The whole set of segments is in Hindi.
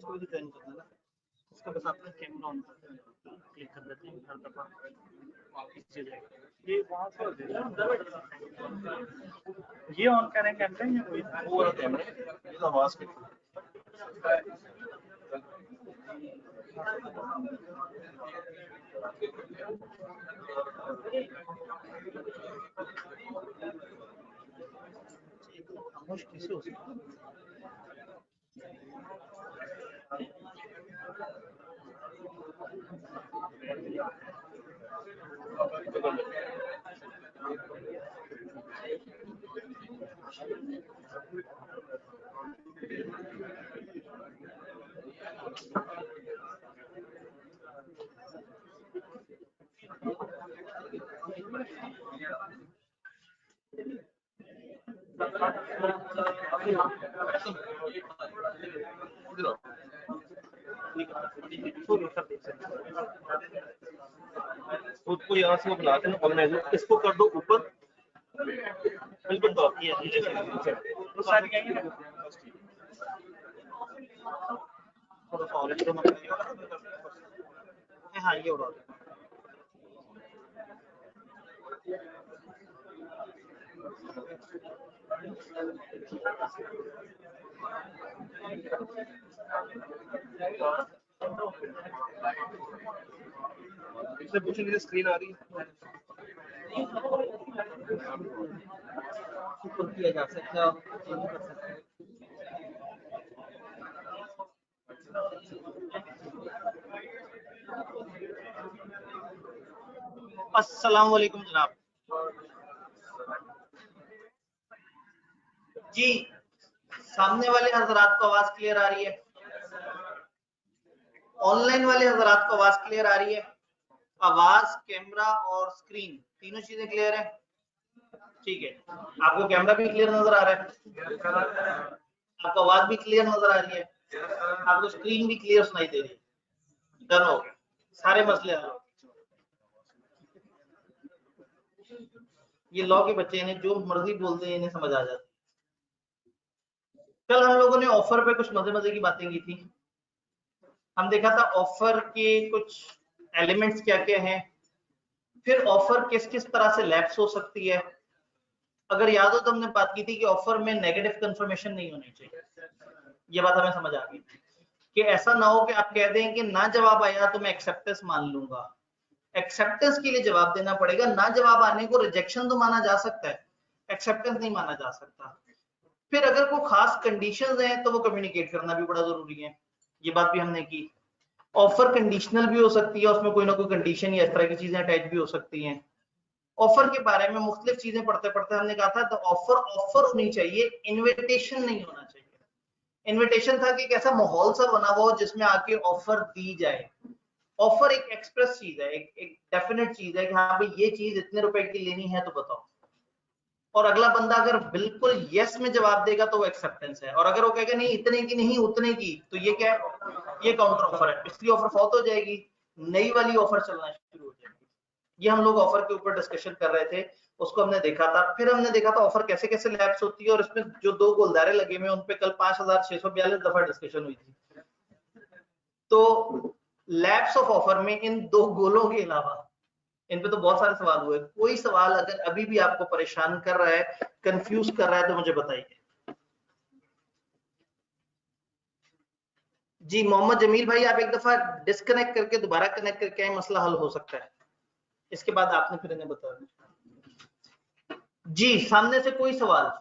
को भी ज्वाइन करना है ना, इसका बस आपका कैमरा ऑन क्लिक कर देते हैं, हर दफा ये वहां से ये ऑन करें कैमरा या कोई पूरा कैमरा ये आवाज के खामोश कैसे हो सकता है? खुद को यहाँ से वो बनाते हैं ऑर्गेनाइजर, इसको कर दो ऊपर बिल्कुल टॉप ये नीचे तो सारी क्या है थोड़ा सा ऑरेंज में हाँ ये उड़ा इससे पूछेंगे स्क्रीन आ रही है ऊपर किया जा सकता है, ये भी कर सकते हैं। अस्सलाम वालेकुम जनाब जी, सामने वाले हजरात को आवाज क्लियर आ रही है? ऑनलाइन वाले हजरात को आवाज क्लियर आ रही है? आवाज, कैमरा और स्क्रीन तीनों चीजें क्लियर है? ठीक है, आपको कैमरा भी क्लियर नजर आ रहा है, आपको आवाज भी क्लियर नजर आ रही है, आपको स्क्रीन भी क्लियर सुनाई दे रही है। डन हो गया, सारे मसले हल हो। ये लॉ के बच्चे इन्हें जो मर्जी बोलते हैं इन्हें समझ आ जाती है। कल हम लोगों ने ऑफर पे कुछ मजे की बातें की थी। हम देखा था ऑफर के कुछ एलिमेंट्स क्या क्या हैं, फिर ऑफर किस किस तरह से लैप्स हो सकती है। अगर याद हो तो हमने बात की थी कि ऑफर में नेगेटिव कंफर्मेशन नहीं होनी चाहिए। ये बात हमें समझ आ गई कि ऐसा ना हो कि आप कह दें कि ना जवाब आया तो मैं एक्सेप्टेंस मान लूंगा। एक्सेप्टेंस के लिए जवाब देना पड़ेगा, ना जवाब आने को रिजेक्शन तो माना जा सकता है, एक्सेप्टेंस नहीं माना जा सकता। फिर अगर कोई खास कंडीशंस हैं तो वो कम्युनिकेट करना भी बड़ा जरूरी है, ये बात भी हमने की। ऑफर कंडीशनल भी हो सकती है, उसमें कोई ना कोई कंडीशन या इस तरह की चीजें अटैच भी हो सकती हैं। ऑफर के बारे में मुख्तलिफ चीजें पढ़ते पढ़ते हमने कहा था तो ऑफर होनी चाहिए, इन्विटेशन नहीं होना चाहिए। इन्विटेशन था कि एक ऐसा माहौल सा बना हुआ हो जिसमें आके ऑफर दी जाए। ऑफर एक एक्सप्रेस चीज है, एक डेफिनेट चीज है कि हाँ भाई ये चीज इतने रुपए की लेनी है तो बताओ, और अगला बंदा अगर बिल्कुल यस में जवाब देगा तो वो एक्सेप्टेंस है, और अगर वो कहेगा नहीं इतने की नहीं उतने की तो ये क्या है, ये काउंटर ऑफर है, पिछली ऑफर फौत हो जाएगी, नई वाली ऑफर चलना शुरू हो जाएगी। ये हम लोग ऑफर के ऊपर डिस्कशन कर रहे थे, उसको हमने देखा था। फिर हमने देखा था ऑफर कैसे कैसे लैप्स होती है, और इसमें जो दो गोलदारे लगे हुए उन पे कल 5642 दफा डिस्कशन हुई थी। तो लैप्स ऑफ ऑफर में इन दो गोलों के अलावा इन पे तो बहुत सारे सवाल हुए। कोई सवाल अगर अभी भी आपको परेशान कर रहा है, कंफ्यूज कर रहा है तो मुझे बताइए। जी मोहम्मद जमील भाई, आप एक दफा डिस्कनेक्ट करके दोबारा कनेक्ट करके आए, मसला हल हो सकता है। इसके बाद आपने फिर इन्हें बताया। जी सामने से कोई सवाल?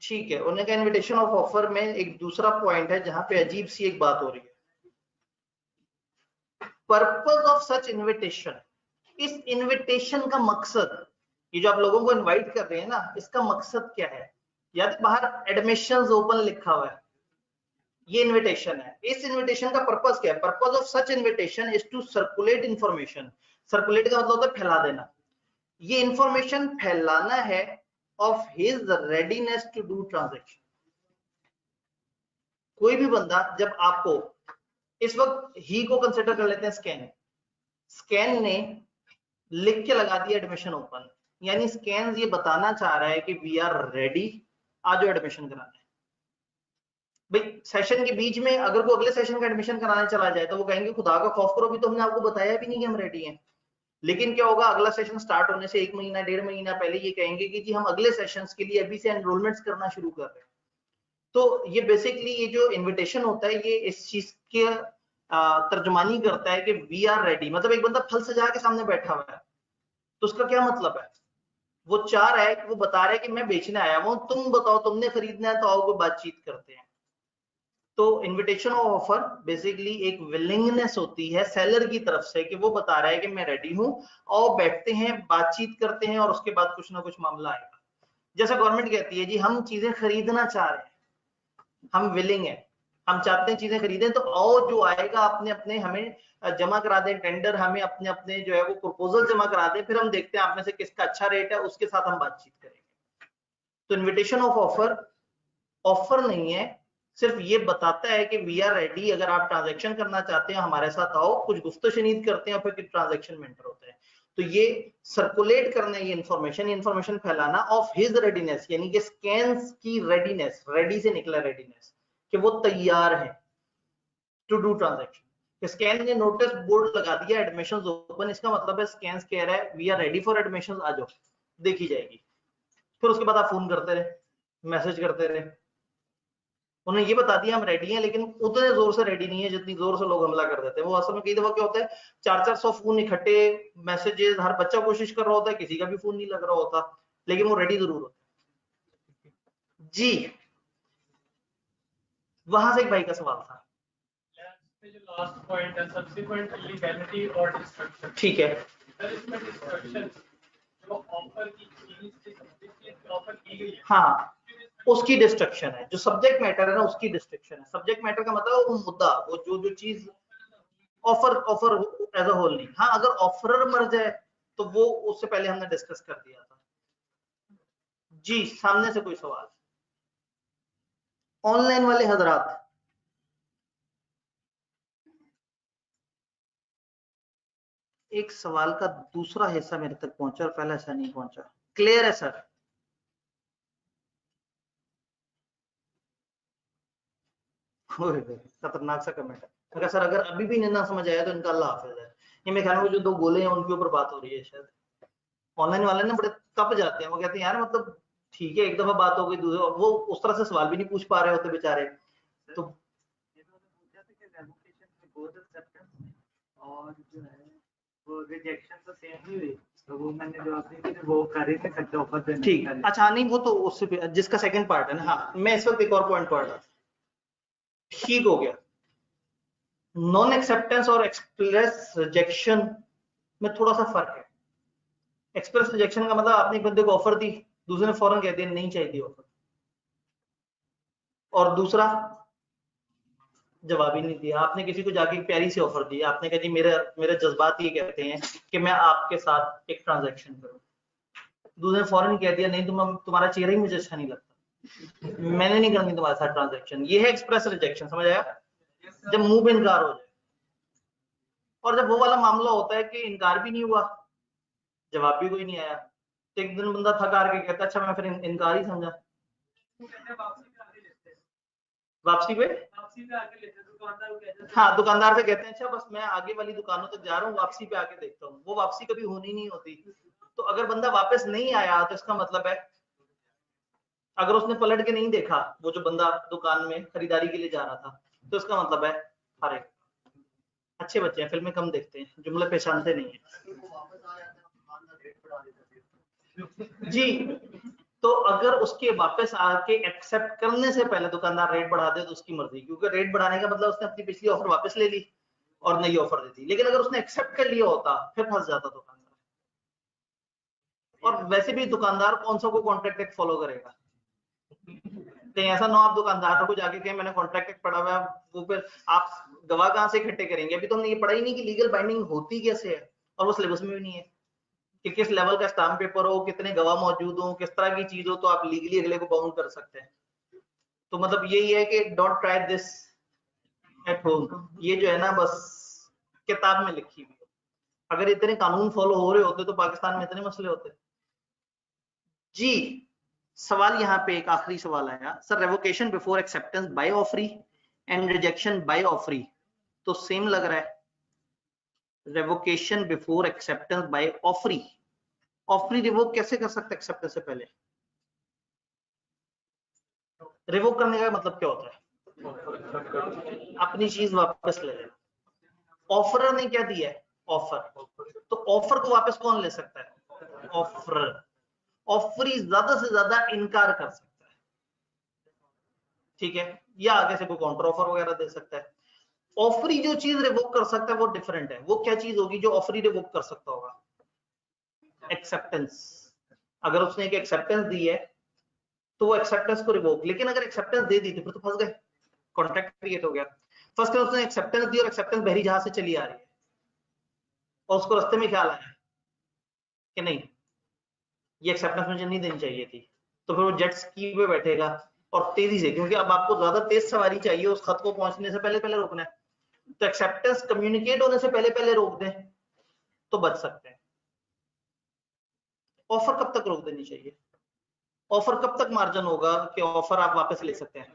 ठीक है, उन्होंने कहा इनविटेशन ऑफ ऑफर में एक दूसरा पॉइंट है जहां पे अजीब सी एक बात हो रही है। पर्पस ऑफ सच इनविटेशन, इस इनविटेशन का मकसद, ये जो आप लोगों को इनवाइट कर रहे हैं ना, इसका मकसद क्या है? या तो बाहर एडमिशंस ओपन लिखा हुआ है, ये इनविटेशन है। इस इनविटेशन का पर्पस क्या है? Purpose of such invitation is to circulate information. Circulate का मतलब होता है फैला देना। ये इंफॉर्मेशन फैलाना है of his readiness to do transaction. कोई भी बंदा जब आपको इस वक्त ही को कंसिडर कर लेते हैं, स्कैन ने लिख के लगा दिया एडमिशन ओपन, यानी स्कैन ये बताना चाह रहा है कि वी आर रेडी, आज एडमिशन कराना है। भाई सेशन के बीच में अगर वो अगले सेशन का एडमिशन कराने चला जाए तो वो कहेंगे खुदा का खौफ करो, भी तो हमने आपको बताया भी नहीं कि हम रेडी हैं। लेकिन क्या होगा, अगला सेशन स्टार्ट होने से 1 महीना 1.5 महीना पहले ये कहेंगे कि जी हम अगले सेशंस के लिए अभी से एनरोलमेंट्स करना शुरू कर रहे हैं। तो ये बेसिकली ये जो इनविटेशन होता है ये इस चीज के तर्जुमानी करता है कि वी आर रेडी। मतलब एक बंदा फल सजा के सामने बैठा हुआ है तो उसका क्या मतलब है, वो चाह रहा है, वो बता रहा है कि मैं बेचने आया हूं, तुम बताओ तुमने खरीदना है तो आओ कोई बातचीत करते हैं। तो इनविटेशन ऑफ ऑफर बेसिकली एक विलिंगनेस होती है सेलर की तरफ से कि वो बता रहा है कि मैं रेडी हूं, और बैठते हैं बातचीत करते हैं और उसके बाद कुछ ना कुछ मामला आएगा। जैसा गवर्नमेंट कहती है जी हम चीजें खरीदना चाह रहे हैं, हम विलिंग है, हम चाहते हैं चीजें खरीदें, तो आओ जो आएगा अपने अपने हमें जमा करा दें टेंडर, हमें अपने अपने जो है वो प्रपोजल जमा करा दें, फिर हम देखते हैं आप में से किसका अच्छा रेट है उसके साथ हम बातचीत करेंगे। तो इनविटेशन ऑफ ऑफर ऑफर नहीं है, सिर्फ ये बताता है कि वी आर रेडी, अगर आप ट्रांजैक्शन करना चाहते हैं हमारे साथ आओ, कुछ गुफ्तशनीद करते हैं और फिर ट्रांजैक्शन में एंटर होते हैं। तो ये सर्कुलेट करना, ये इंफॉर्मेशन फैलाना ऑफ हिज रेडीनेस, यानी कि स्कैन्स की रेडीनेस, रेडी से निकला रेडीनेस, कि वो तैयार है टू डू ट्रांजैक्शन। स्कैन ने नोटिस बोर्ड लगा दिया एडमिशंस ओपन, इसका मतलब है स्कैन कह रहा है we are ready for admissions, आ जाओ देखी जाएगी। फिर उसके बाद आप फोन करते रहे, मैसेज करते रहे, उन्हें ये बता दिया हम रेडी हैं, लेकिन उतने जोर से रेडी नहीं है जितनी जोर से लोग हमला कर देते हैं। वो असल में कई दफा क्या होता है 400-400 फोन इकट्ठे, मैसेजेस, हर बच्चा कोशिश कर रहा होता है, किसी का भी फोन नहीं लग रहा होता, लेकिन वो रेडी जरूर होता है। जी वहां से एक भाई का सवाल था, जो लास्ट पॉइंट है सब्सिक्वेंट लीगैलिटी और डिस्ट्रक्शन, ठीक है सर इसमें डिस्ट्रक्शन जो ऑफर की चीज थी, ऑफर की गई है, हाँ उसकी डिस्ट्रक्शन है, जो सब्जेक्ट मैटर है ना उसकी डिस्ट्रक्शन है। सब्जेक्ट मैटर का मतलब वो मुद्दा, वो जो चीज ऑफर एज अ होल नहीं। हाँ अगर ऑफरर मर जाए तो वो उससे पहले हमने डिस्कस कर दिया था। जी सामने से कोई सवाल, ऑनलाइन वाले हजरात, एक सवाल का दूसरा हिस्सा मेरे तक पहुंचा और पहला हिस्सा नहीं पहुंचा। क्लियर है सर? खतरनाक सा कमेंट है। अगर सर अगर अभी भी नहीं ना समझ आया तो इनका अल्लाह हाफिज है। ये मेरे ख्याल में जो दो गोले हैं उनके ऊपर बात हो रही है शायद। ऑनलाइन वाले ना बड़े कप जाते हैं, वो कहते हैं यार मतलब ठीक है एक दफा बात हो गई, दूसरे वो उस तरह से सवाल भी नहीं पूछ पा रहे होते बेचारे। तो और जो है वो रिजेक्शन तो सेम ही हुई, तो वो मैंने जो अपनी वो कर ही नहीं सकते ऑफर देने। ठीक, अच्छा नहीं वो तो उससे जिसका सेकंड पार्ट है ना, हाँ मैं इस वक्त एक और पॉइंट पढ़ रहा था, ठीक हो गया। नॉन एक्सेप्टेंस और एक्सप्रेस रिजेक्शन में थोड़ा सा फर्क है। एक्सप्रेस रिजेक्शन का मतलब आपने एक बंदे को ऑफर दी, दूसरे ने फौरन कह दिया नहीं चाहिए ऑफर, और दूसरा जवाब ही नहीं दिया। आपने किसी को जाके प्यारी सी ऑफर दी, आपने कहा जी मेरे जज्बात ये कहते हैं कि मैं आपके साथ एक ट्रांजैक्शन करूं, दूसरे ने फौरन कह दिया नहीं तुम्हारा चेहरा ही मुझे अच्छा नहीं लगता, मैंने नहीं करनी तुम्हारे साथ ट्रांजैक्शन। ये है एक्सप्रेस रिजेक्शन, समझ आया? जब मुंह पे इनकार हो जाए। और जब वो वाला मामला होता है कि इनकार भी नहीं हुआ, जवाब भी कोई नहीं आया, तो एक दिन बंदा थक हार के कहता अच्छा मैं फिर इनकार ही समझा। वापसी पे हाँ दुकानदार से कहते हैं अच्छा बस मैं आगे वाली दुकानों तक जा रहा हूँ, वापसी पे आके देखता हूँ। वो वापसी कभी होनी नहीं होती। तो अगर बंदा वापस नहीं आया तो इसका मतलब है, अगर उसने पलट के नहीं देखा, वो जो बंदा दुकान में खरीदारी के लिए जा रहा था, तो इसका मतलब है अरे अच्छे बच्चे हैं, फिल्में कम देखते हैं, जुमले पहचानते नहीं है। जी तो अगर उसके वापस आके एक्सेप्ट करने से पहले दुकानदार रेट बढ़ा दे तो उसकी मर्जी, क्योंकि रेट बढ़ाने का मतलब उसने अपनी पिछली ऑफर वापस ले ली और नई ऑफर दे दी। लेकिन अगर उसने एक्सेप्ट कर लिया होता फिर फंस जाता दुकानदार। और वैसे भी दुकानदार कौन सा को कॉन्ट्रैक्ट एक्ट फॉलो करेगा? कहीं ऐसा ना आप दुकानदार को जाके कहें मैंने कॉन्ट्रैक्ट एक्ट पढ़ा हुआ है, वो फिर आप गवाह कहां से इकट्ठे करेंगे? अभी तो हमने ये पढ़ा ही नहीं कि लीगल बाइंडिंग होती कैसे है, और वो सिलेबस में भी नहीं है कि किस लेवल का स्टाम्प पेपर हो, कितने गवाह मौजूद हो, किस तरह की चीज हो तो आप लीगली अगले को बाउंड कर सकते हैं। तो मतलब यही है कि don't try this at home. ये जो है ना बस किताब में लिखी हुई। अगर इतने कानून फॉलो हो रहे होते तो पाकिस्तान में इतने मसले होते। जी सवाल यहाँ पे एक आखिरी सवाल आया sir, revocation before acceptance by offeree and rejection by offeree, तो सेम लग रहा है। Revocation before acceptance by offeree, offeree revoke कैसे कर सकते एक्सेप्टेंस से पहले? रिवोक करने का मतलब क्या होता है? अपनी चीज वापस ले लेना। ऑफरर ने क्या दिया है? ऑफर। तो ऑफर को वापस कौन ले सकता है? ऑफरर। ऑफरी ज्यादा से ज्यादा इनकार कर सकता है, ठीक है, या आगे से कोई काउंटर ऑफर वगैरह दे सकता है। ऑफरी जो चीज रिवोक कर सकता है वो डिफरेंट है। वो क्या चीज होगी जो ऑफरी रिवोक कर सकता होगा? एक्सेप्टेंस। अगर उसने एक एक्सेप्टेंस दी है तो वो एक्सेप्टेंस को रिवोक, लेकिन अगर एक्सेप्टेंस दे दी थी फिर तो फंस गए, कॉन्ट्रैक्ट क्रिएट हो गया। फर्स्ट टाइम उसने एक्सेप्टेंस दी और एक्सेप्टेंस बहरी जहाज से चली आ रही है और उसको रास्ते में ख्याल आया कि नहीं ये एक्सेप्टेंस मुझे नहीं देनी चाहिए थी, तो फिर वो जेट स्की पे बैठेगा और तेजी से, क्योंकि अब आपको ज्यादा तेज सवारी चाहिए उस खत को पहुंचने से पहले पहले रोकना है, तो एक्सेप्टेंस कम्युनिकेट होने से पहले पहले रोक दें तो बच सकते हैं। ऑफर कब तक रोक देनी चाहिए? ऑफर कब तक मार्जिन होगा कि ऑफर आप वापस ले सकते हैं?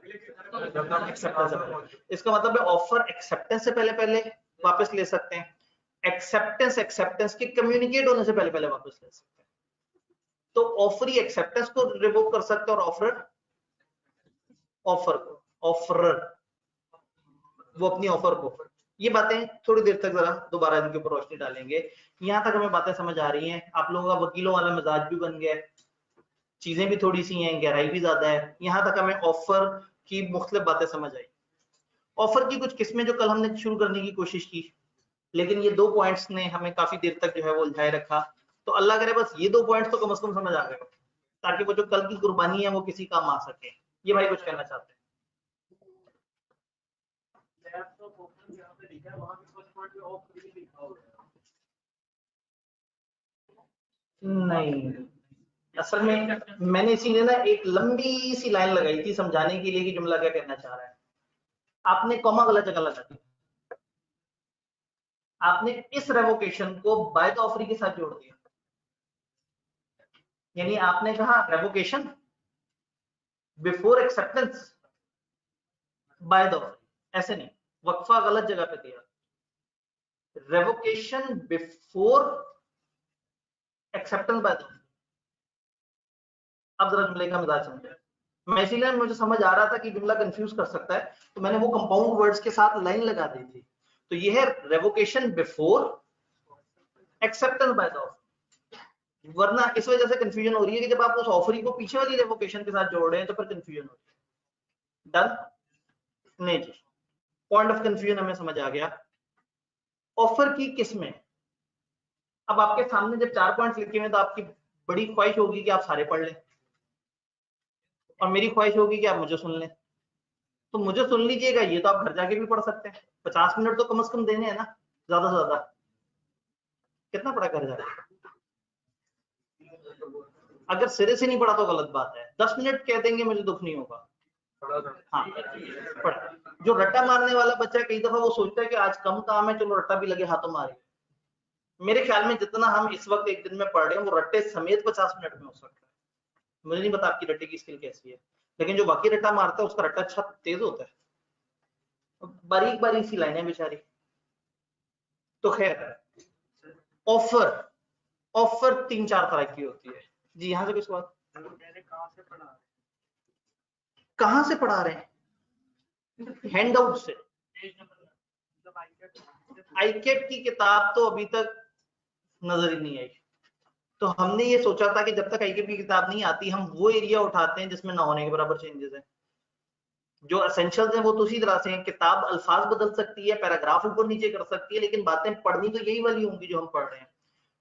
एक्सेप्टेंस से पहले। इसका मतलब है ऑफर एक्सेप्टेंस से पहले पहले वापस ले सकते हैं, एक्सेप्टेंस के कम्युनिकेट होने से पहले पहले वापस ले सकते हैं। तो ऑफरी एक्सेप्टेंस को रिवोक कर सकते हैं और ऑफरर वो अपनी ऑफर को। ये बातें थोड़ी देर तक जरा दोबारा इनके ऊपर रोशनी डालेंगे। यहां तक हमें बातें समझ आ रही हैं, आप लोगों का वकीलों वाला मिजाज भी बन गया है, चीजें भी थोड़ी सी हैं, गहराई भी ज्यादा है। यहां तक हमें ऑफर की मुख्तलिफ बातें समझ आई। ऑफर की कुछ किस्में जो कल हमने शुरू करने की कोशिश की, लेकिन ये 2 पॉइंट्स ने हमें काफी देर तक जो है वो उलझाए रखा। तो अल्लाह करे बस ये 2 पॉइंट्स तो कम से कम समझ आ गए, ताकि वो जो कल की कुर्बानी है वो किसी काम आ सके। ये भाई कुछ कहना चाहते हैं? नहीं, असल में मैंने इसीलिए ना एक लंबी सी लाइन लगाई थी समझाने के लिए कि जुमला क्या कहना चाह रहा है। आपने कॉमा गलत जगह लगा दी, आपने इस रेवोकेशन को बाय द ऑफरी के साथ जोड़ दिया। यानी आपने कहा revocation before acceptance by the offeree, ऐसे नहीं, वक्फा गलत जगह पे दिया। Revocation before acceptance by the offeree. अब जरा जुमले का मिजाज समझे। मैं इसीलिए मुझे समझ आ रहा था कि जुमला कंफ्यूज कर सकता है, तो मैंने वो कंपाउंड वर्ड्स के साथ लाइन लगा दी थी। तो ये है revocation before acceptance by the offer. वरना इस वजह से कंफ्यूजन हो रही है कि जब आप उस ऑफरी को पीछे वाली रेवोकेशन के साथ जोड़ रहे हैं तो फिर कंफ्यूजन हो रही है। डन? नहीं जी, पॉइंट ऑफ कंफ्यूजन हमें समझ आ गया। ऑफर की किस्में, अब आपके सामने जब 4 पॉइंट्स लिखे हुए तो आपकी बड़ी ख्वाहिश होगी कि आप सारे पढ़ लें, और मेरी ख्वाहिश होगी कि आप मुझे सुन लें। तो मुझे सुन लीजिएगा, ये तो आप घर जाके भी पढ़ सकते हैं। 50 मिनट तो कम से कम देने हैं ना, ज्यादा से ज्यादा। कितना पढ़ा घर जाके? अगर सिरे से नहीं पढ़ा तो गलत बात है, 10 मिनट कह देंगे मुझे दुख नहीं होगा। हाँ पढ़ा। जो रट्टा मारने वाला बच्चा कई दफा वो सोचता है कि आज कम काम है, चलो रट्टा भी लगे हाथों मारे। मेरे ख्याल में जितना हम इस वक्त एक दिन में पढ़ रहे हैं वो रट्टे समेत 50 मिनट में हो सकता है। मुझे नहीं पता आपकी रट्टे की स्किल कैसी है, लेकिन जो बाकी रट्टा मारता है उसका रट्टा अच्छा तेज होता है। बारीक बारीक सी लाइनें बेचारी। तो खैर, ऑफर 3-4 तरह की होती है जी। यहां से कुछ बात, कहां से पढ़ा रहे हैं? हैंड आउट से। आईकेप की किताब तो अभी तक नजर ही नहीं आई। तो हमने ये सोचा था कि जब तक आईकेप की किताब नहीं आती हम वो एरिया उठाते हैं जिसमें ना होने के बराबर चेंजेस हैं। जो एसेंशियल्स हैं वो तो उसी तरह से हैं। किताब अल्फाज बदल सकती है, पैराग्राफ ऊपर नीचे कर सकती है, लेकिन बातें पढ़नी तो यही वाली होंगी जो हम पढ़ रहे हैं।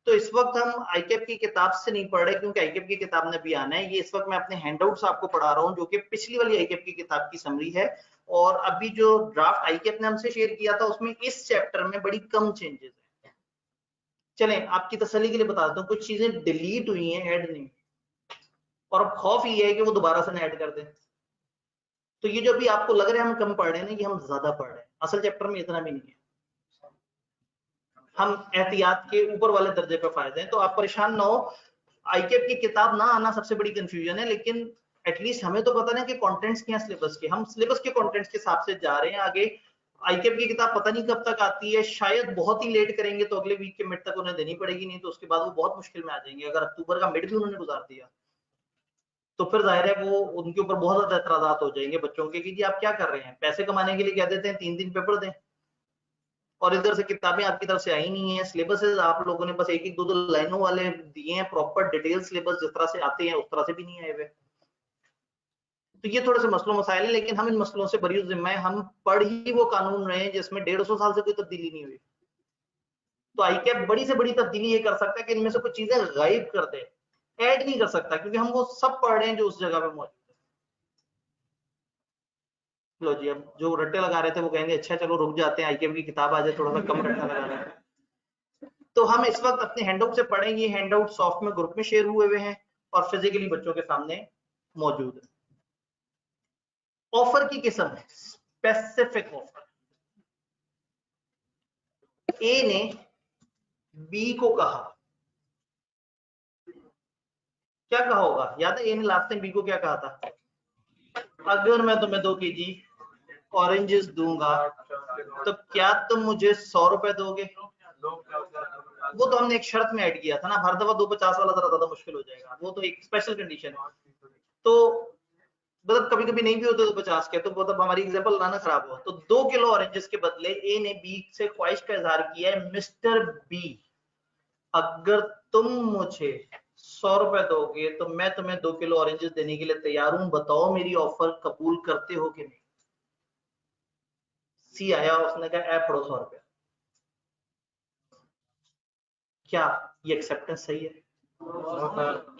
तो इस वक्त हम आईकेप की किताब से नहीं पढ़ रहे, क्योंकि आईकेप की किताब ने भी आना है। ये इस वक्त मैं अपने हैंडआउट्स आपको पढ़ा रहा हूँ, जो कि पिछली वाली आईकेप की किताब की समरी है। और अभी जो ड्राफ्ट आईकेप ने हमसे शेयर किया था उसमें इस चैप्टर में बड़ी कम चेंजेस है। चलें आपकी तसल्ली के लिए बता देता हूँ, कुछ चीजें डिलीट हुई हैं, ऐड नहीं। और अब खौफ ये है कि वो दोबारा से ऐड कर दें। तो ये जो भी आपको लग रहा है हम कम पढ़ रहे हैं ना, ये हम ज्यादा पढ़ रहे हैं। असल चैप्टर में इतना भी नहीं है। हम एहतियात के ऊपर वाले दर्जे पे फायदे हैं, तो आप परेशान ना हो। आईकेप की किताब ना आना सबसे बड़ी कंफ्यूजन है, लेकिन एटलीस्ट हमें तो पता ना कि कंटेंट्स क्या है सिलेबस के, हम सिलेबस के कंटेंट्स के हिसाब से जा रहे हैं आगे। आईकेप की किताब पता नहीं कब तक आती है, शायद बहुत ही लेट करेंगे तो अगले वीक के मिड तक उन्हें देनी पड़ेगी, नहीं तो उसके बाद वो बहुत मुश्किल में आ जाएंगे। अगर अक्टूबर का मिड भी उन्होंने गुजार दिया तो फिर जाहिर है वो उनके ऊपर बहुत ज्यादा एतराजात हो जाएंगे बच्चों के कि जी आप क्या कर रहे हैं, पैसे कमाने के लिए क्या देते हैं 3 पेपर दें और इधर से किताबें आपकी तरफ से आई नहीं है, सिलेबस आप लोगों ने बस एक एक दो लाइनों वाले दिए हैं, प्रॉपर डिटेल सिलेबस जिस तरह से आते हैं उस तरह से भी नहीं आए हुए। तो ये थोड़े से मसलों मसाइल है, लेकिन हम इन मसलों से बरी जिम्मा है, हम पढ़ ही वो कानून रहे हैं जिसमें 150 साल से कोई तब्दीली नहीं हुई। तो आईकैप बड़ी से बड़ी तब्दीली ये कर सकता है कि इनमें से कुछ चीजें गायब कर दे, ऐड नहीं कर सकता, क्योंकि हम वो सब पढ़ रहे हैं जो उस जगह पे मौजूद है। लो जी, अब जो रट्टे लगा रहे थे वो कहेंगे अच्छा चलो रुक जाते हैं, आईकैप की किताब आ जाए, थोड़ा सा कम रट्टा लगा रहे हैं। तो हम इस वक्त अपने हैंडआउट से पढ़ेंगे, ये हैंडआउट सॉफ्ट में ग्रुप में शेयर हुए हुए हैं और फिजिकली बच्चों के सामने मौजूद है। ऑफर की किस्म है स्पेसिफिक ऑफर। ए ने बी को कहा, क्या कहा होगा, याद है ए ने लास्ट टाइम बी को क्या कहा था, अगर मैं तुम्हें 2 kg ऑरेंजेस दूंगा तो क्या तुम मुझे 100 रुपए दोगे। वो तो हमने एक शर्त में ऐड किया था ना, हर दफा 250 वाला जरा ज्यादा मुश्किल हो जाएगा, वो तो एक स्पेशल कंडीशन है। तो मतलब कभी कभी नहीं भी होते तो 50 के, तो मतलब हमारी एग्जांपल लाना खराब हो, तो 2 किलो ऑरेंजेस के बदले ए ने बी से ख्वाहिश का इजहार किया है, मिस्टर बी अगर तुम मुझे 100 रुपए दोगे तो मैं तुम्हें 2 किलो ऑरेंजेस देने के लिए तैयार हूं, बताओ मेरी ऑफर कबूल करते हो कि नहीं। सी आया, उसने कहा ए पढ़ो 100 रुपया। क्या ये एक्सेप्टेंस सही है?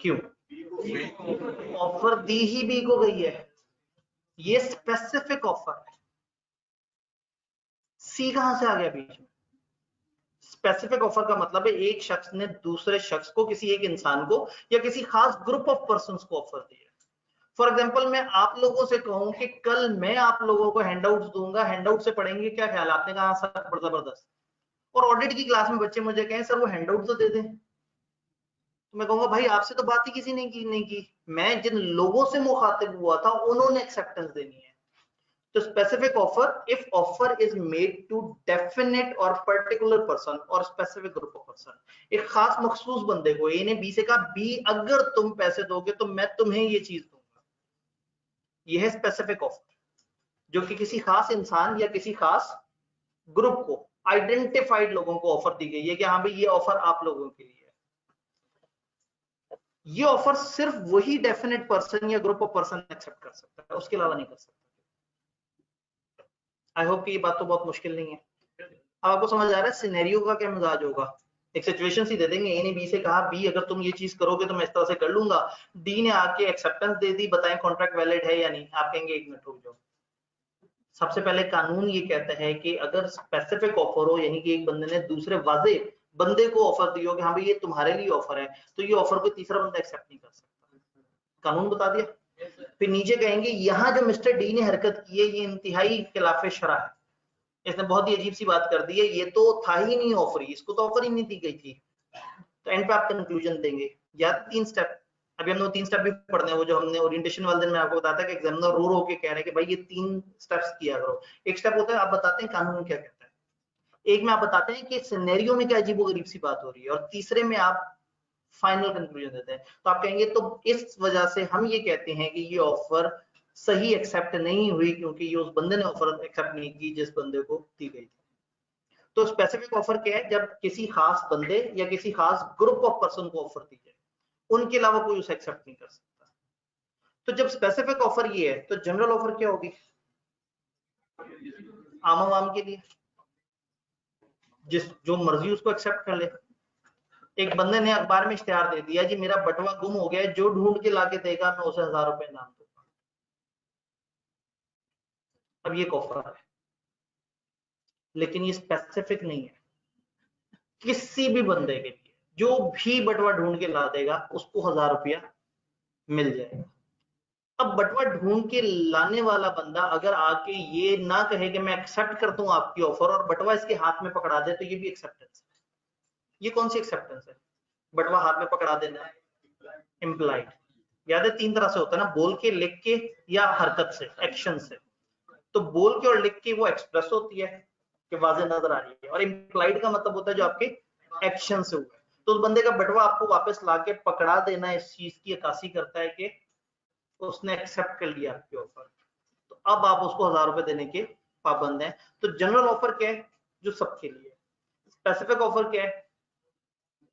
क्यों? ऑफर दी ही बी को गई है, ये स्पेसिफिक ऑफर है। सी कहां से आ गया बीच में? स्पेसिफिक ऑफर का मतलब है एक शख्स ने दूसरे शख्स को, किसी एक इंसान को या किसी खास ग्रुप ऑफ पर्संस को ऑफर दिया। फॉर एग्जांपल मैं आप लोगों से कहूं कि कल मैं आप लोगों को हैंडआउट्स दूंगा, हैंडआउट से पढ़ेंगे, क्या ख्याल है? आपने कहा सर जबरदस्त, और ऑडिट की क्लास में बच्चे मुझे कहें सर वो हैंडआउट तो दे दें, तो मैं कहूंगा भाई आपसे तो बात ही किसी ने नहीं की, मैं जिन लोगों से मुखातिब हुआ था उन्होंने एक्सेप्टेंस देनी है। तो specific offer, if offer is made to definite और पर्टिकुलर पर्सन और स्पेसिफिक ग्रुप ऑफ पर्सन, एक खास मखसूस बंदे को, ए ने बी से कहा बी अगर तुम पैसे दोगे तो मैं तुम्हें ये चीज दूंगा, यह है स्पेसिफिक ऑफर, जो कि किसी खास इंसान या किसी खास ग्रुप को, आइडेंटिफाइड लोगों को ऑफर दी गई है कि हाँ भाई ये ऑफर आप लोगों के लिए है। ये ऑफर सिर्फ वही डेफिनेट पर्सन या ग्रुप ऑफ पर्सन एक्सेप्ट कर सकता है, उसके अलावा नहीं कर सकता। आई होप कि ये बात तो बहुत मुश्किल नहीं है। अब आपको समझ आ रहा है सिनेरियो का क्या मिजाज होगा। एक सिचुएशन सी दे देंगे, ए ने बी से कहा बी अगर तुम ये चीज करोगे तो मैं इस तरह से कर लूंगा, डी ने आके एक्सेप्टेंस दे दी, बताएं कॉन्ट्रैक्ट वैलिड है या नहीं। आप कहेंगे एक मिनट रुक जाओ, सबसे पहले कानून ये कहता है कि अगर स्पेसिफिक ऑफर हो, यानी कि एक बंदे ने दूसरे वाजे बंदे को ऑफर दी हो कि हाँ भाई ये तुम्हारे लिए ऑफर है, तो ये ऑफर कोई तीसरा बंदा एक्सेप्ट नहीं कर सकता। कानून बता दिया। फिर नीचे कहेंगे यहाँ जो मिस्टर डी ने हरकत की है ये इंतहाई खिलाफ शरअ है, इसने बहुत ही अजीब सी बात कर दी है, ये तो था ही नहीं ऑफर, इसको तो ऑफर ही नहीं दी गई थी। तो एंड पे आप कंक्लूजन देंगे या 3 स्टेप, अभी हमने वो 3 स्टेप भी पढ़ने हैं, वो जो हमने ओरिएंटेशन वाले दिन में आपको बताया था कि एग्जामिनर रो रो के कह रहे हैं कि भाई ये 3 स्टेप्स किया करो। एक स्टेप होता है आप बताते हैं कानून क्या कहता है, एक में आप बताते हैं कि सिनेरियो में क्या अजीबोगरीब सी बात हो रही है, और तीसरे में आप फाइनल कंक्लूजन देते हैं। तो आप कहेंगे तो इस वजह से हम ये कहते हैं कि ये ऑफर सही एक्सेप्ट नहीं हुई, क्योंकि ये उस बंदे ने ऑफर एक्सेप्ट नहीं की जिस बंदे को दी गई थी। तो स्पेसिफिक ऑफर क्या है? जब किसी खास बंदे या किसी खास ग्रुप ऑफ पर्सन को ऑफर दी जाए, उनके अलावा कोई उसे एक्सेप्ट नहीं कर सकता। तो जब स्पेसिफिक ऑफर ये है तो जनरल ऑफर क्या होगी? आम आवाम के लिए, जिस जो मर्जी उसको एक्सेप्ट कर ले। एक बंदे ने अखबार में इश्तिहार दे दिया जी मेरा बटवा गुम हो गया है, जो ढूंढ के लाके देगा मैं उसे 1000 रुपए इनाम दूंगा। अब ये ऑफर है, लेकिन ये स्पेसिफिक नहीं है, किसी भी बंदे के लिए जो भी बटवा ढूंढ के ला देगा उसको 1000 रुपया मिल जाएगा। अब बटवा ढूंढ के लाने वाला बंदा अगर आके ये ना कहे कि मैं एक्सेप्ट करता हूं आपकी ऑफर, और बटवा इसके हाथ में पकड़ा दे, तो ये भी एक्सेप्टेंस है। ये कौन सी एक्सेप्टेंस है? बटवा हाथ में पकड़ा देना है, इम्प्लाइड। याद है 3 तरह से होता है ना, बोल के, लिख के या हरकत से, एक्शन से। तो बोल के और लिख के वो एक्सप्रेस होती है कि वाज़ेह नजर आ रही है, और इम्प्लाइड का मतलब होता है जो आपके एक्शन से हुआ है। तो उस बंदे का बटवा आपको वापस लाके पकड़ा देना इस चीज की अक्कासी करता है कि उसने एक्सेप्ट कर लिया आपकी ऑफर, तो अब आप उसको 1000 रुपए देने के पाबंद हैं। तो जनरल ऑफर क्या है? जो सबके लिए। स्पेसिफिक ऑफर क्या है?